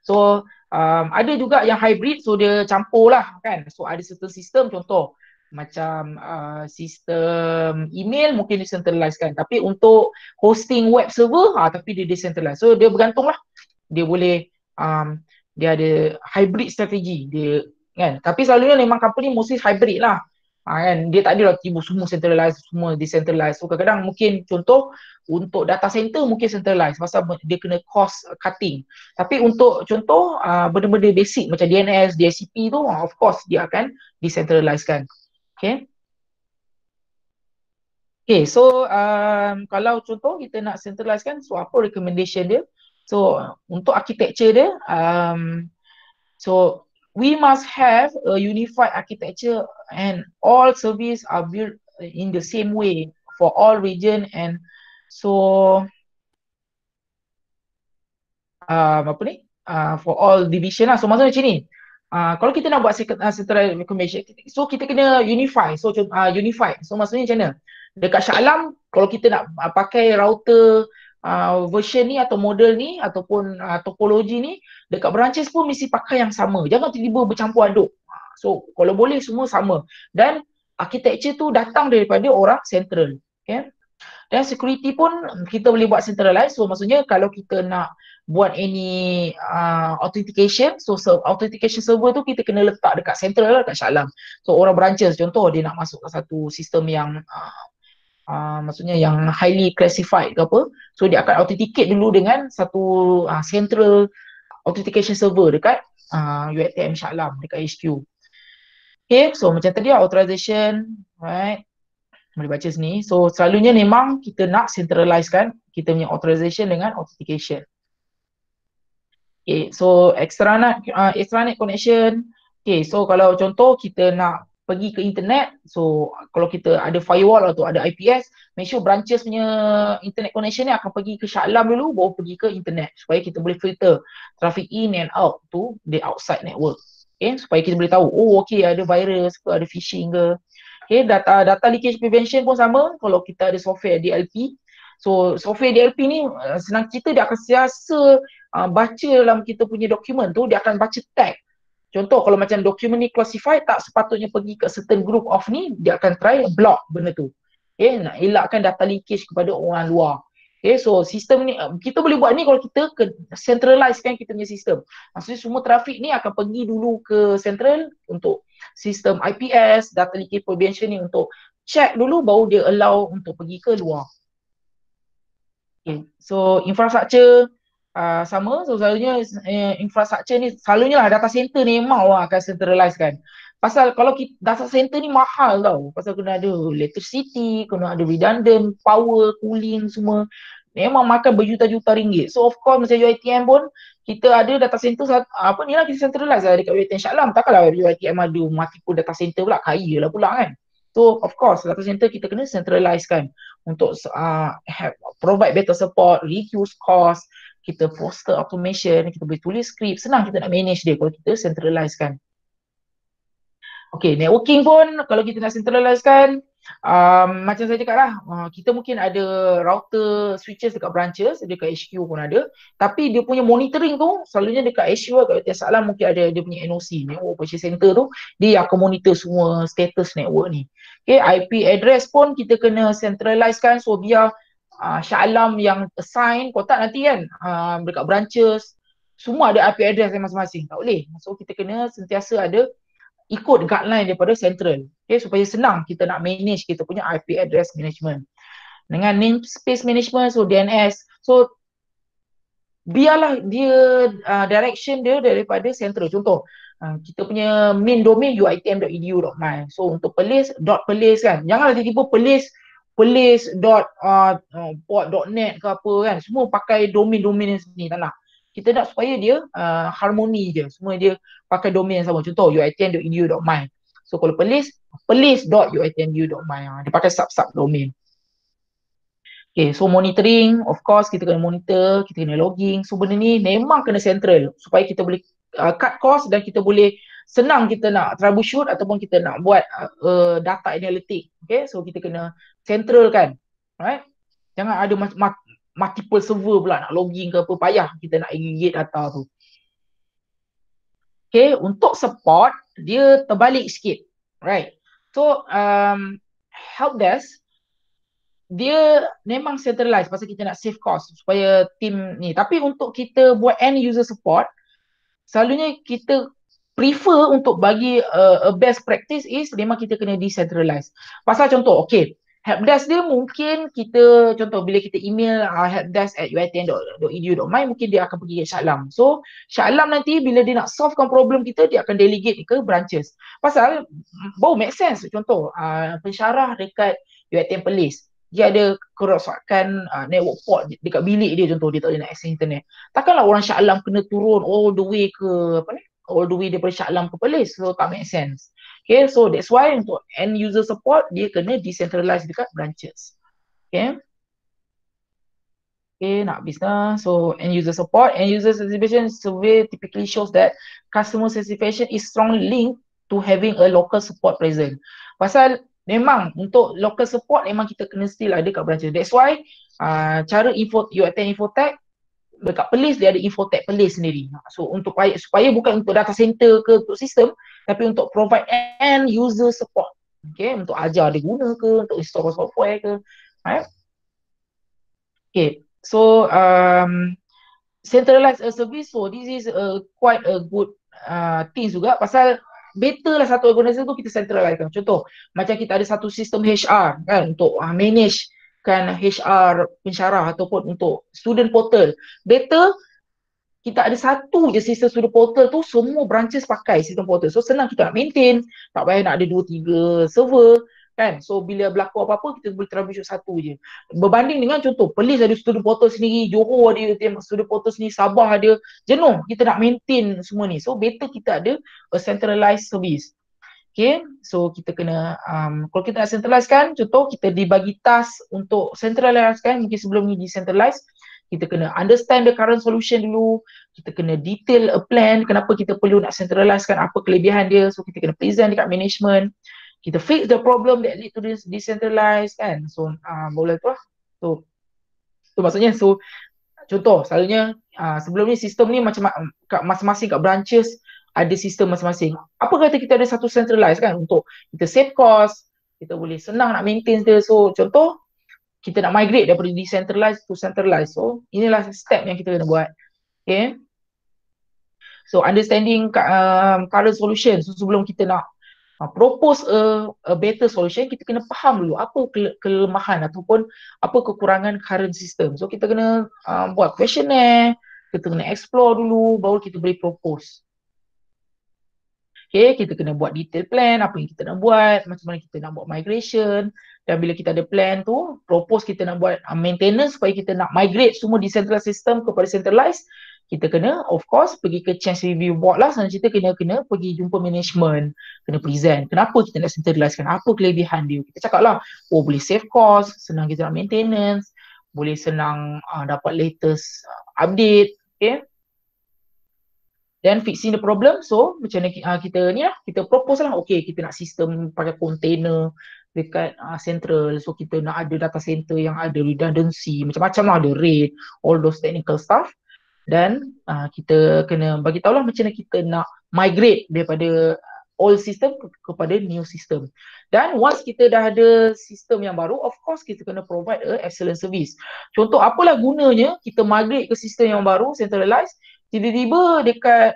So ada juga yang hybrid, so dia campur lah kan. So ada certain sistem, contoh macam sistem email mungkin decentralize kan, tapi untuk hosting web server tapi dia decentralize. So dia bergantung lah, dia boleh dia ada hybrid strategi dia kan. Tapi selalunya memang company mostly hybrid lah. Kan, dia tak ada lah tiba semua centralize, semua decentralize. So kadang-kadang mungkin contoh untuk data center mungkin centralize pasal dia kena cost cutting. Tapi untuk contoh benda-benda basic macam DNS, DHCP tu of course dia akan decentralize kan. Okay. Okay, so kalau contoh kita nak centralize kan, so apa recommendation dia? So untuk architecture dia, so we must have a unified architecture and all service are built in the same way for all region, and so for all division lah. So maksudnya macam ni, kalau kita nak buat central recommendation, so kita kena unify. So unified, so maksudnya macam mana? Dekat Shah Alam, kalau kita nak pakai router version ni atau model ni ataupun topologi ni, dekat branches pun mesti pakai yang sama. Jangan tiba-tiba bercampur aduk. So kalau boleh semua sama. Dan architecture tu datang daripada orang central. Okay? Dan security pun kita boleh buat centralized. So maksudnya kalau kita nak buat any authentication, so authentication server tu kita kena letak dekat central lah, dekat Shah Alam. So orang branches contoh dia nak masuk ke satu sistem yang maksudnya yang highly classified ke apa, so dia akan authenticate dulu dengan satu central authentication server dekat UiTM Shah Alam, dekat HQ. Okay, so macam tadi authorization, right, boleh baca sini. So selalunya memang kita nak centralize kan kita punya authorization dengan authentication. Okay, so extranet connection. Okay, so kalau contoh kita nak pergi ke internet, so kalau kita ada firewall atau ada IPS, make sure branches punya internet connection ni akan pergi ke Shah Alam dulu, baru pergi ke internet, supaya kita boleh filter traffic in and out to the outside network. Okay, supaya kita boleh tahu, oh okay ada virus ke, ada phishing ke. Okay, data leakage prevention pun sama. Kalau kita ada software DLP, so software DLP ni senang cerita dia akan sentiasa baca dalam kita punya dokumen tu, dia akan baca tag. Contoh kalau macam dokumen ni classified, tak sepatutnya pergi ke certain group of ni, dia akan try block benda tu. Okay, nak elakkan data leakage kepada orang luar. Okay, so sistem ni kita boleh buat ni kalau kita centralize kan kita punya sistem. Maksudnya semua trafik ni akan pergi dulu ke central untuk sistem IPS, data leakage prevention ni untuk check dulu baru dia allow untuk pergi ke luar. Okay. So infrastructure sama, so selalunya infrastructure ni selalunya lah data center ni memang orang akan centralize kan. Pasal kalau data center ni mahal tau. Pasal kena ada electricity, kena ada redundant, power, cooling semua. Memang makan berjuta-juta ringgit. So of course macam UiTM pun kita ada data center apa ni lah kita centralize lah dekat UiTM Shah Alam. Takkanlah UiTM ada multiple data center pula, kaya lah pula kan. So of course data center kita kena centralize kan untuk provide better support, reduce cost, kita foster automation, kita boleh tulis script, senang kita nak manage dia kalau kita centralize kan. Okay, networking pun kalau kita nak centralize kan, macam saya cakap lah, kita mungkin ada router switches dekat branches, dekat HQ pun ada, tapi dia punya monitoring tu selalunya dekat HQ, dekat Shah Alam mungkin ada dia punya NOC, Network Operation Center tu, dia akan monitor semua status network ni. Okay, IP address pun kita kena centralize kan, so biar Shah Alam yang assign kotak nanti kan, dekat branches, semua ada IP address masing-masing, tak boleh. So kita kena sentiasa ada ikut guideline daripada central, okay, supaya senang kita nak manage kita punya IP address management dengan namespace management, so DNS, so biarlah dia direction dia daripada central. Contoh kita punya main domain uitm.edu.my, so untuk police kan, janganlah tiba-tiba police.port.net ke apa kan, semua pakai domain-domain yang sendiri, tak nak. Kita nak supaya dia harmoni je, semua dia pakai domain yang sama. Contoh uitm.edu.my, so kalau police.uitm.edu.my, dia pakai sub domain. Okay, so monitoring, of course kita kena monitor, kita kena logging, so benda ni memang kena central supaya kita boleh cut cost dan kita boleh senang kita nak troubleshoot ataupun kita nak buat data analytic. Okay, so kita kena central kan, right? Jangan ada multiple server pula nak logging ke apa, payah kita nak aggregate data tu. Okay, untuk support dia terbalik sikit, right? So helpdesk dia memang centralized pasal kita nak save cost supaya team ni. Tapi untuk kita buat end user support, selalunya kita prefer untuk bagi a best practice is memang kita kena decentralize. Pasal contoh, okay, helpdesk dia mungkin kita, contoh bila kita email helpdesk@uitm.edu.my, mungkin dia akan pergi ke Shah Alam. So Shah Alam nanti bila dia nak solvekan problem kita, dia akan delegate ke branches. Pasal baru make sense. Contoh pensyarah dekat UiTM Perlis, dia ada kerosakan network port dekat bilik dia, contoh dia tak boleh nak access internet. Takkanlah orang Shah Alam kena turun all the way ke all the way daripada Shah Alam ke Perlis, so tak make sense. Okay, so that's why untuk end user support dia kena decentralize dekat branches. Okay. Okay, nak habis dah. So end user support, end user satisfaction survey typically shows that customer satisfaction is strongly linked to having a local support present. Pasal memang untuk local support memang kita kena still ada kat branches. That's why cara UiTM Infotech dekat Perlis dia ada Infotech Perlis sendiri. So untuk supaya bukan untuk data center ke untuk sistem, tapi untuk provide end user support. Okay, untuk ajar dia guna ke, untuk install software ke. Right? Okay, so centralize a service, so this is quite a good thing juga, pasal better lah satu organisasi tu kita centralize kan. Contoh macam kita ada satu sistem HR kan untuk manage kan HR pensyarah ataupun untuk student portal. Better kita ada satu je sistem student portal tu, semua branches pakai sistem portal. So senang kita nak maintain, tak payah nak ada 2-3 server kan. So bila berlaku apa-apa kita boleh troubleshoot satu je. Berbanding dengan contoh Perlis ada student portal sendiri, Johor ada student portal sendiri, Sabah ada, jenuh kita nak maintain semua ni. So better kita ada a centralized service. Okay, so kita kena kalau kita nak centralize kan, contoh kita dibagi task untuk centralize kan, mungkin sebelum ni decentralize, kita kena understand the current solution dulu, kita kena detail a plan kenapa kita perlu nak centralize kan, apa kelebihan dia, so kita kena present dekat management, kita fix the problem that lead to this decentralize kan. So boleh tu lah. So maksudnya, so contoh selalunya sebelum ni sistem ni macam masing-masing kat branches ada sistem masing-masing. Apa kata kita ada satu centralize kan, untuk kita save cost, kita boleh senang nak maintain dia. So contoh kita nak migrate daripada decentralized to centralized. So inilah step yang kita kena buat. Okay. So understanding current solution. So sebelum kita nak propose a better solution, kita kena faham dulu apa kelemahan ataupun apa kekurangan current system. So kita kena buat questionnaire, kita kena explore dulu, baru kita boleh propose. Okay, kita kena buat detail plan, apa yang kita nak buat, macam mana kita nak buat migration. Dan bila kita ada plan tu, propose kita nak buat maintenance supaya kita nak migrate semua decentralized system kepada centralized. Kita kena, of course, pergi ke change review board lah. Selanjutnya kita kena pergi jumpa management, kena present. Kenapa kita nak centralizekan, apa kelebihan dia. Kita cakap lah, oh boleh save cost, senang kita nak maintenance, boleh senang dapat latest update, okay. Then fixing the problem, so macam mana kita ni lah, kita propose lah, okay kita nak sistem pakai container dekat central, so kita nak ada data center yang ada redundancy, macam-macam lah, ada RAID, all those technical stuff. Dan kita kena bagi tahu lah macam mana kita nak migrate daripada old system kepada new system. Dan once kita dah ada sistem yang baru, of course kita kena provide a excellent service. Contoh, apalah gunanya kita migrate ke sistem yang baru, centralized, tiba-tiba dekat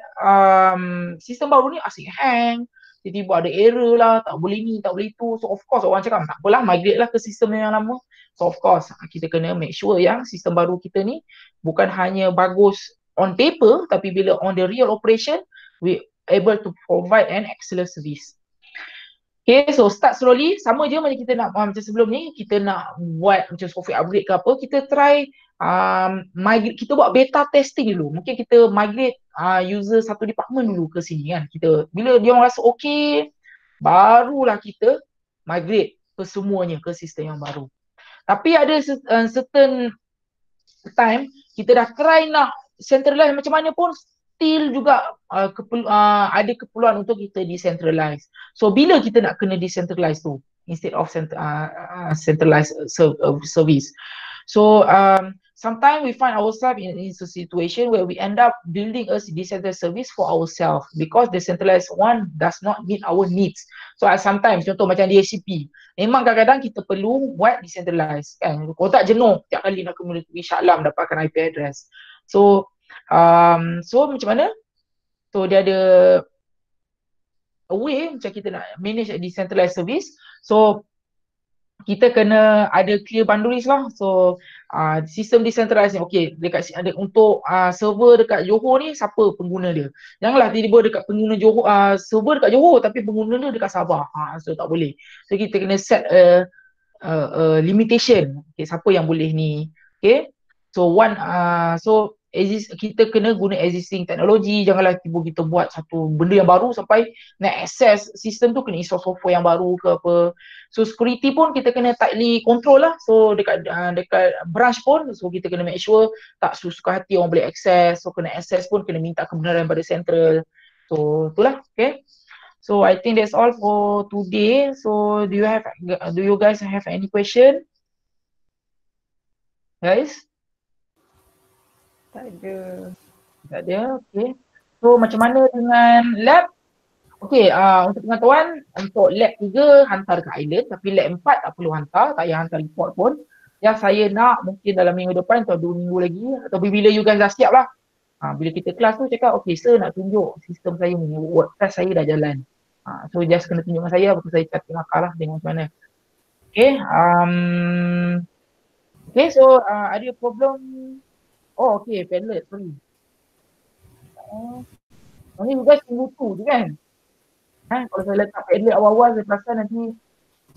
sistem baru ni asyik hang, tiba-tiba ada error lah, tak boleh ni, tak boleh tu. So of course orang cakap tak apalah, migrate lah ke sistem yang lama. So of course kita kena make sure yang sistem baru kita ni bukan hanya bagus on paper, tapi bila on the real operation, we able to provide an excellent service. Okay, so start slowly, sama je macam kita nak macam sebelum ni, kita nak buat macam software upgrade ke apa, kita try migrate, kita buat beta testing dulu. Mungkin kita migrate user satu department dulu ke sini kan. Kita bila dia rasa okay, barulah kita migrate ke semuanya ke sistem yang baru. Tapi ada certain time kita dah try nak centralize macam mana pun, still juga ada keperluan untuk kita decentralize. So bila kita nak kena decentralize tu instead of centralized service. So sometimes we find ourselves in a situation where we end up building a decentralized service for ourselves because the centralized one does not meet our needs. So sometimes contoh macam DHCP, memang kadang-kadang kita perlu buat decentralized kan. Kalau tak jenuh tiap kali nak communicate Shah Alam dapatkan IP address. So macam mana? So dia ada a way macam kita nak manage a decentralized service. So kita kena ada clear boundaries lah. So sistem decentralized ni, okay, dekat ada untuk server dekat Johor ni, siapa pengguna dia. Janganlah tiba-tiba dekat pengguna Johor, server dekat Johor tapi pengguna dia dekat Sabah. So tak boleh. So kita kena set a limitation. Okay, siapa yang boleh ni. Okay. So kita kena guna existing teknologi, janganlah tiba kita buat satu benda yang baru sampai nak access sistem tu kena install software yang baru ke apa. So security pun kita kena tightly control lah. So dekat branch pun, so kita kena make sure tak suka hati orang boleh access. So kena access pun kena minta kebenaran pada central. So itulah, okay. So I think that's all for today. So do you guys have any question? Guys? Tak ada. Tak ada, okay. So macam mana dengan lab? Okay, untuk pengetahuan, untuk lab 3 hantar ke island, tapi lab 4 tak perlu hantar, tak payah hantar report pun. Yang saya nak mungkin dalam minggu depan atau 2 minggu lagi, atau bila you guys dah siap lah. Bila kita kelas tu cakap, okay sir nak tunjuk sistem saya ni, WordPress saya dah jalan. So just kena tunjukkan saya, lepas tu saya cakap akal lah tengok macam mana. Okay, okay, so ada problem. Oh okay, Padlet, sorry. Ni you guys tunggu tu je kan? Kalau saya letak Padlet awal-awal, saya perasan nanti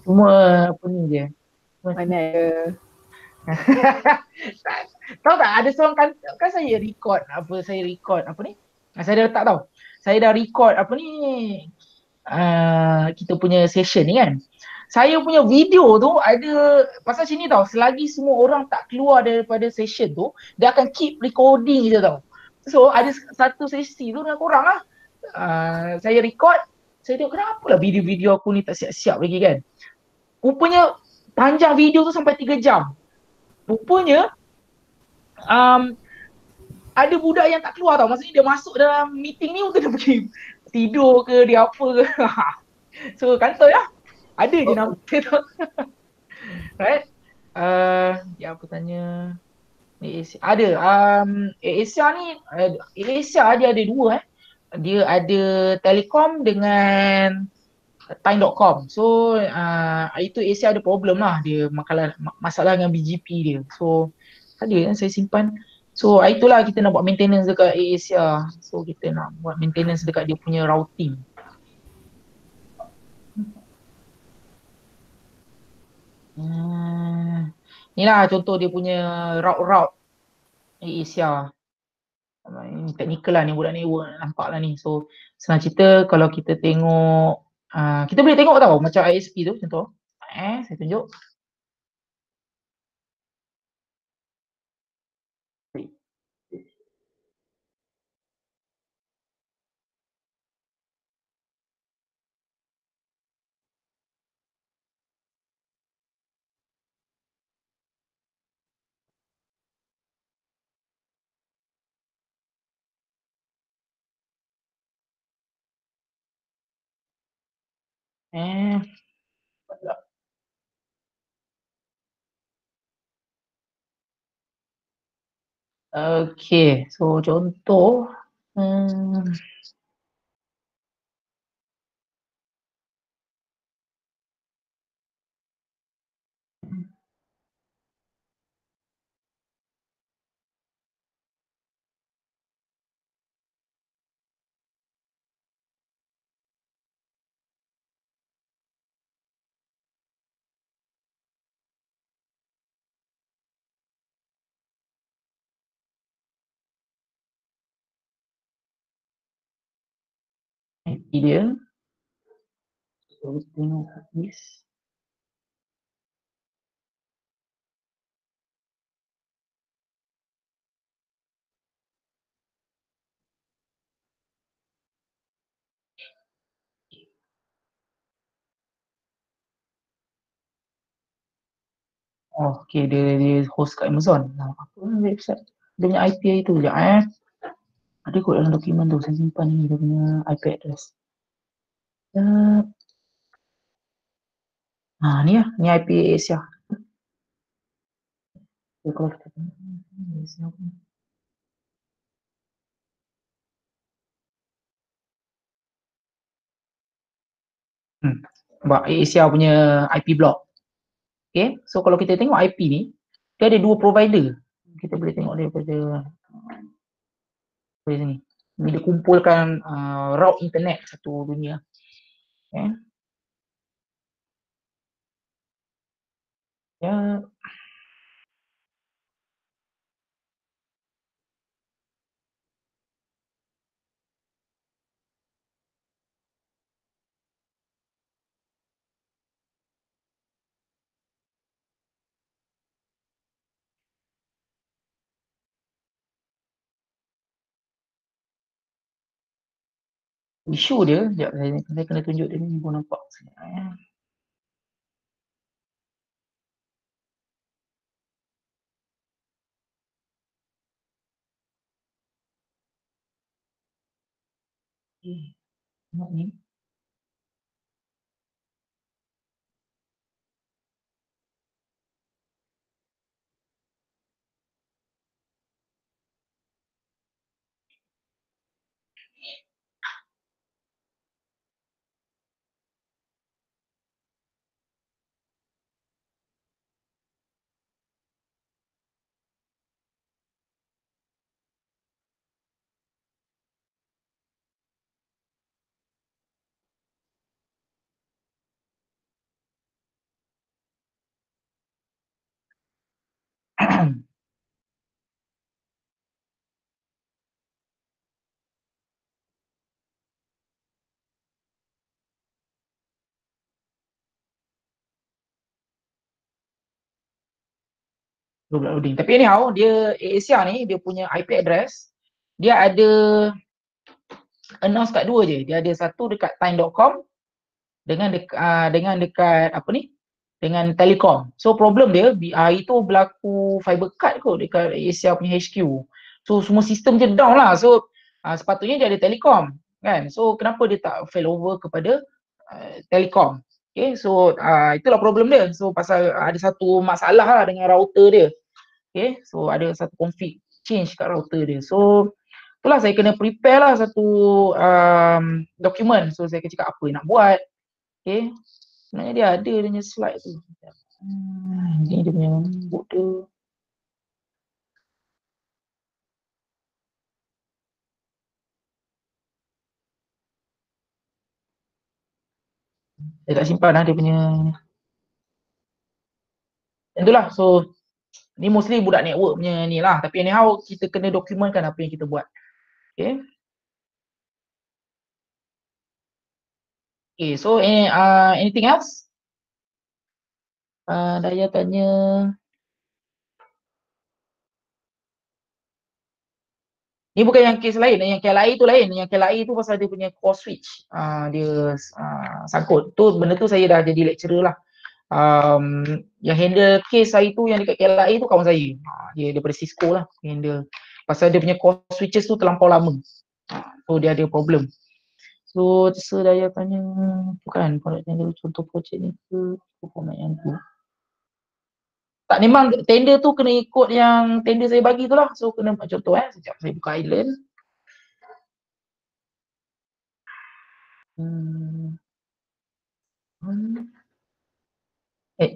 semua apa ni je. Mana ada. Tahu tak, ada seorang kan saya record apa ni? Saya dah letak tau. Saya dah record apa ni, kita punya session ni kan. Saya punya video tu ada pasal sini tau, selagi semua orang tak keluar daripada session tu, dia akan keep recording je tau. So ada satu sesi tu dengan korang lah, saya record, saya tengok kenapa lah video-video aku ni tak siap-siap lagi kan. Rupanya panjang video tu sampai 3 jam. Rupanya ada budak yang tak keluar tau, maksudnya dia masuk dalam meeting ni untuk dia pergi tidur ke, dia apa ke. So kantoi lah. Ada je nama tu. Right? Dia apa tanya? AirAsia ada. AirAsia ni, AirAsia dia ada dua Dia ada Telekom dengan Time.com. So itu Asia ada problem lah. Dia masalah dengan BGP dia. So ada yang saya simpan. So itulah kita nak buat maintenance dekat AirAsia. So kita nak buat maintenance dekat dia punya routing. Inilah contoh dia punya route-route AirAsia. Ini teknikal lah ni, budak network nampak lah ni. So senang cerita kalau kita tengok, kita boleh tengok tau macam ISP tu contoh. Saya tunjuk. Eh, Okay, so contoh IP dia. So kita tengok habis. Oh, okay, dia host kat Amazon. Apa website? Dia punya IP itu sekejap Ada kot dalam dokumen tu, saya simpan ni dia punya IP address. Ni lah, ni IP Asia. So, kalau kita tengok Asia pun. Sebab Asia punya IP block. Okay, so kalau kita tengok IP ni, dia ada dua provider. Kita boleh tengok daripada sini. Ni dia kumpulkan route internet satu dunia. Okay. Ya. Isu dia, sekejap saya kena tunjuk dia ni pun nampak. Tengok ni. Loading. Tapi anyhow, dia Asia ni, dia punya IP address, dia ada announce kat dua je. Dia ada satu dekat time.com dengan dekat apa ni? Dengan Telekom. So problem dia itu berlaku fiber cut kot dekat Asia punya HQ. So semua sistem je down lah. So sepatutnya dia ada Telekom kan. So kenapa dia tak fail over kepada Telekom? Okay, so itulah problem dia. So pasal ada satu masalah lah dengan router dia. Okay, so ada satu config change kat router dia. So itulah saya kena prepare lah satu dokumen. So saya akan cakap apa yang nak buat. Okay, sebenarnya dia ada dia punya slide tu. Ni dia punya book tu. Saya tak simpan lah dia punya. Itulah, so ni mostly budak network punya ni lah. Tapi anyhow kita kena dokumenkan apa yang kita buat. Okay. Okay, so anything else? Daya tanya. Ni bukan yang kes lain, yang KLI tu lain. Yang KLI tu pasal dia punya core switch. Dia sangkut. Tu benda tu saya dah jadi lecturer lah. Yang handle case hari tu yang dekat KLI tu kawan saya. Dia daripada Cisco lah handle. Pasal dia punya core switches tu terlampau lama. So dia ada problem. So daya tanya bukan product tender contoh projek ni ke format yang tu. Tak, memang tender tu kena ikut yang tender saya bagi tu lah. So kena buat contoh sekejap saya buka island.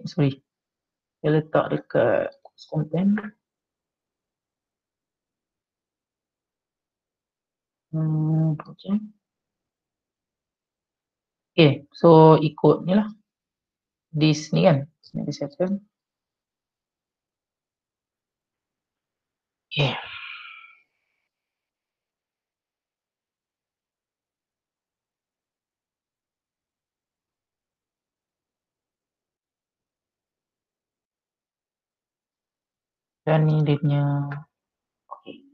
Sorry. Saya letak dekat content. Project. Okay, so ikut ni lah. This ni kan. Ni disiapkan. Okay. Dan ni dia punya. Okay.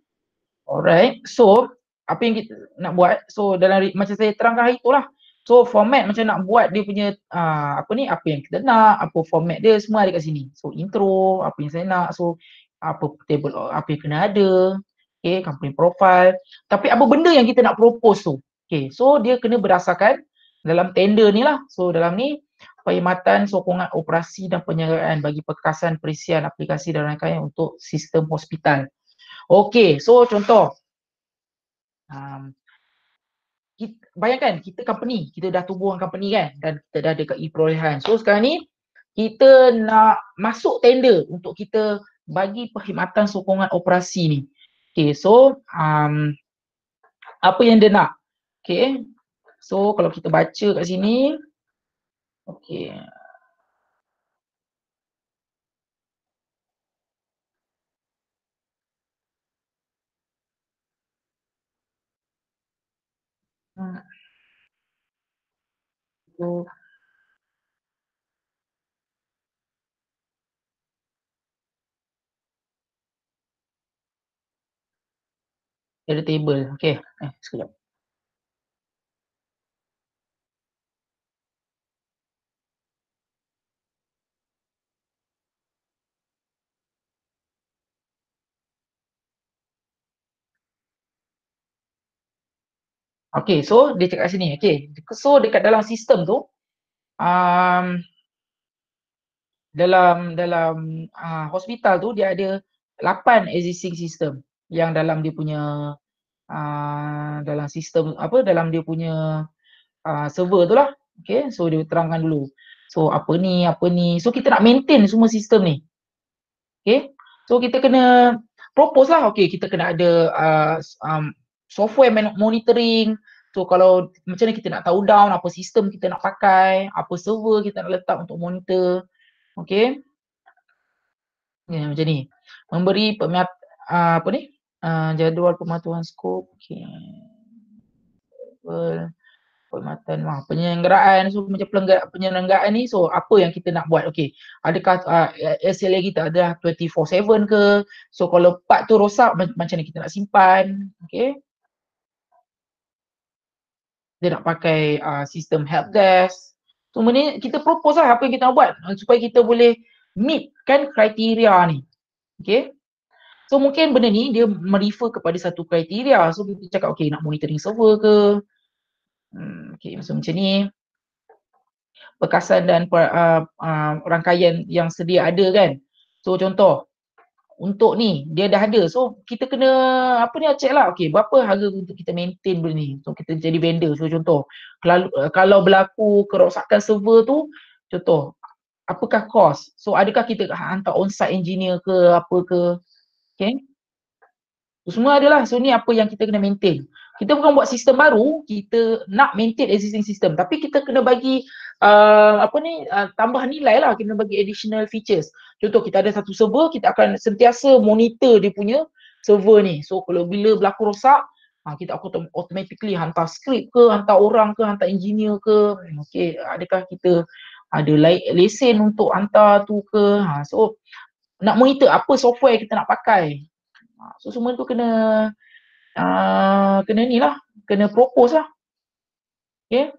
Alright. So, apa yang kita nak buat? So, dalam macam saya terangkan hari tu lah. So, format macam nak buat dia punya apa yang kita nak, apa format dia semua ada kat sini. So, intro, apa yang saya nak. So, apa table, apa yang kena ada. Okay, company profile. Tapi apa benda yang kita nak propose tu? Okay, so dia kena berdasarkan dalam tender ni lah. So, dalam ni perkhidmatan sokongan operasi dan penyelenggaraan bagi perkasan perisian aplikasi dan rangkaian untuk sistem hospital. Okay, so contoh. Bayangkan kita company, kita dah tubuhkan company kan dan kita dah ada KI perolehan. So sekarang ni kita nak masuk tender untuk kita bagi perkhidmatan sokongan operasi ni. Okay, so apa yang dia nak? Okay, so kalau kita baca kat sini, okay. So, ada table. Okay, sekejap. Okay, so dia cakap kat sini. Okay, so dekat dalam sistem tu, dalam hospital tu dia ada 8 existing system yang dalam dia punya dalam sistem dalam dia punya server tu lah. Okay, so dia terangkan dulu. So apa ni. So kita nak maintain semua sistem ni. Okay, so kita kena propose lah. Okay, kita kena ada software monitoring. So kalau macam mana kita nak tahu down apa sistem kita nak pakai, apa server kita nak letak untuk monitor. Okay. Ya, macam ni. Memberi jadual pematuhan skop. Okay. Perkhidmatan penyelenggaraan. So macam penyelenggaraan ni, so apa yang kita nak buat? Okay, adakah SLA kita adalah 24/7 ke? So kalau part tu rosak, macam mana kita nak simpan? Okay, dia nak pakai sistem help desk. So benda kita propose lah apa yang kita nak buat supaya kita boleh meet kan kriteria ni. Okay, so mungkin benda ni dia merefer kepada satu kriteria. So kita cakap okay, nak monitoring server ke? Okay, so macam ni. perkasan dan rangkaian yang sedia ada kan. So contoh, untuk ni dia dah ada, so kita kena check lah, okay, berapa harga untuk kita maintain benda ni, so kita jadi vendor. So contoh, kalau berlaku kerosakan server tu, contoh, apakah cost, so adakah kita hantar on-site engineer ke apa ke, okay, so, semua adalah. So ni apa yang kita kena maintain. Kita bukan buat sistem baru, kita nak maintain existing system, tapi kita kena bagi tambah nilai lah, kita bagi additional features. Contoh, kita ada satu server, kita akan sentiasa monitor dia punya server ni. So kalau bila berlaku rosak, kita automatically hantar script ke, hantar orang ke, hantar engineer ke, okay, adakah kita ada lesen untuk hantar tu ke. So nak monitor apa software kita nak pakai. So semua tu kena ni lah, kena propose lah. Okay.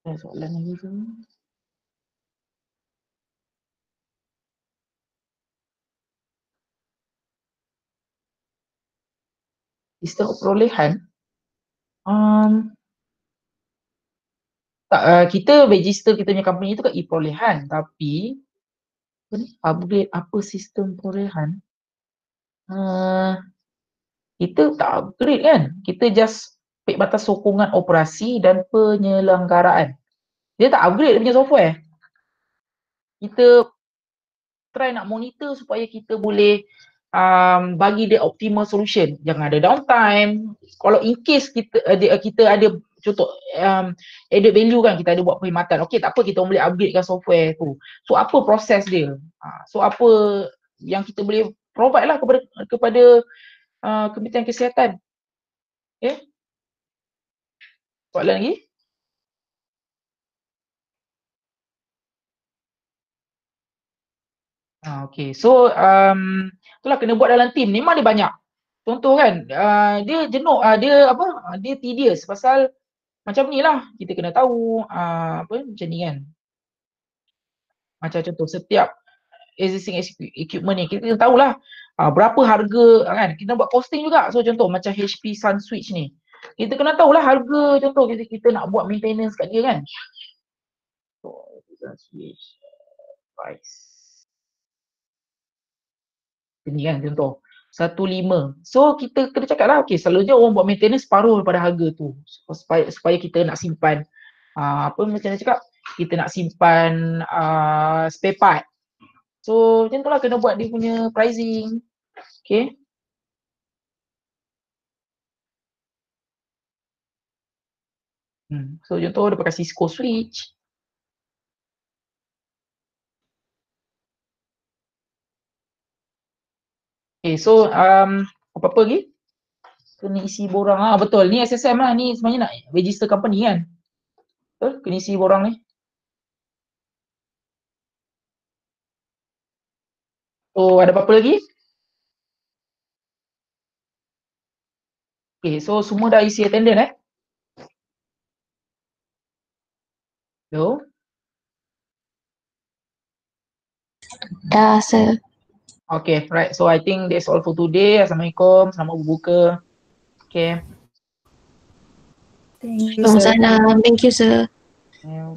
Soalan lagi tu. Sistem perolehan. Kita register kita punya company tu kat e-perolehan, tapi upgrade apa sistem perolehan? Kita tak upgrade kan, kita just batas sokongan operasi dan penyelenggaraan. Dia tak upgrade dia punya software. Kita try nak monitor supaya kita boleh bagi dia optimal solution. Jangan ada downtime. Kalau in case kita ada contoh added value kan, kita ada buat perkhidmatan. Okey, tak apa, kita boleh upgradekan software tu. So apa proses dia? So apa yang kita boleh provide lah kepada Kementerian Kesihatan. Okay. Soalan lagi? Okay, so itulah kena buat dalam team. Memang dia banyak. Contoh kan, dia jenuh, dia tedious pasal macam ni lah, kita kena tahu macam ni kan. Macam contoh, setiap existing equipment ni, kita kena tahulah berapa harga kan. Kita buat costing juga. So contoh macam HP Sun Switch ni, kita kena tahulah harga, contoh kita nak buat maintenance kat dia kan. So Sun Switch price ni kan, contoh 15. So kita kena cakap lah, okay, selalunya orang buat maintenance separuh daripada harga tu, supaya kita nak simpan macam mana cakap, kita nak simpan spare part. So macam tu lah, kena buat dia punya pricing. Okay. So contoh dia pakai Cisco switch. Okay, so apa-apa lagi? Kena isi borang. Betul, ni SSM lah, ni sebenarnya nak register company kan. Betul, kena isi borang ni. So ada apa-apa lagi? Okay, so semua dah isi attendance Hello? Dah, sir. Okay, right. So I think that's all for today. Assalamualaikum. Selamat berbuka. Okay. Thank you, sir. Waalaikumsalam. Thank you, sir. Yeah.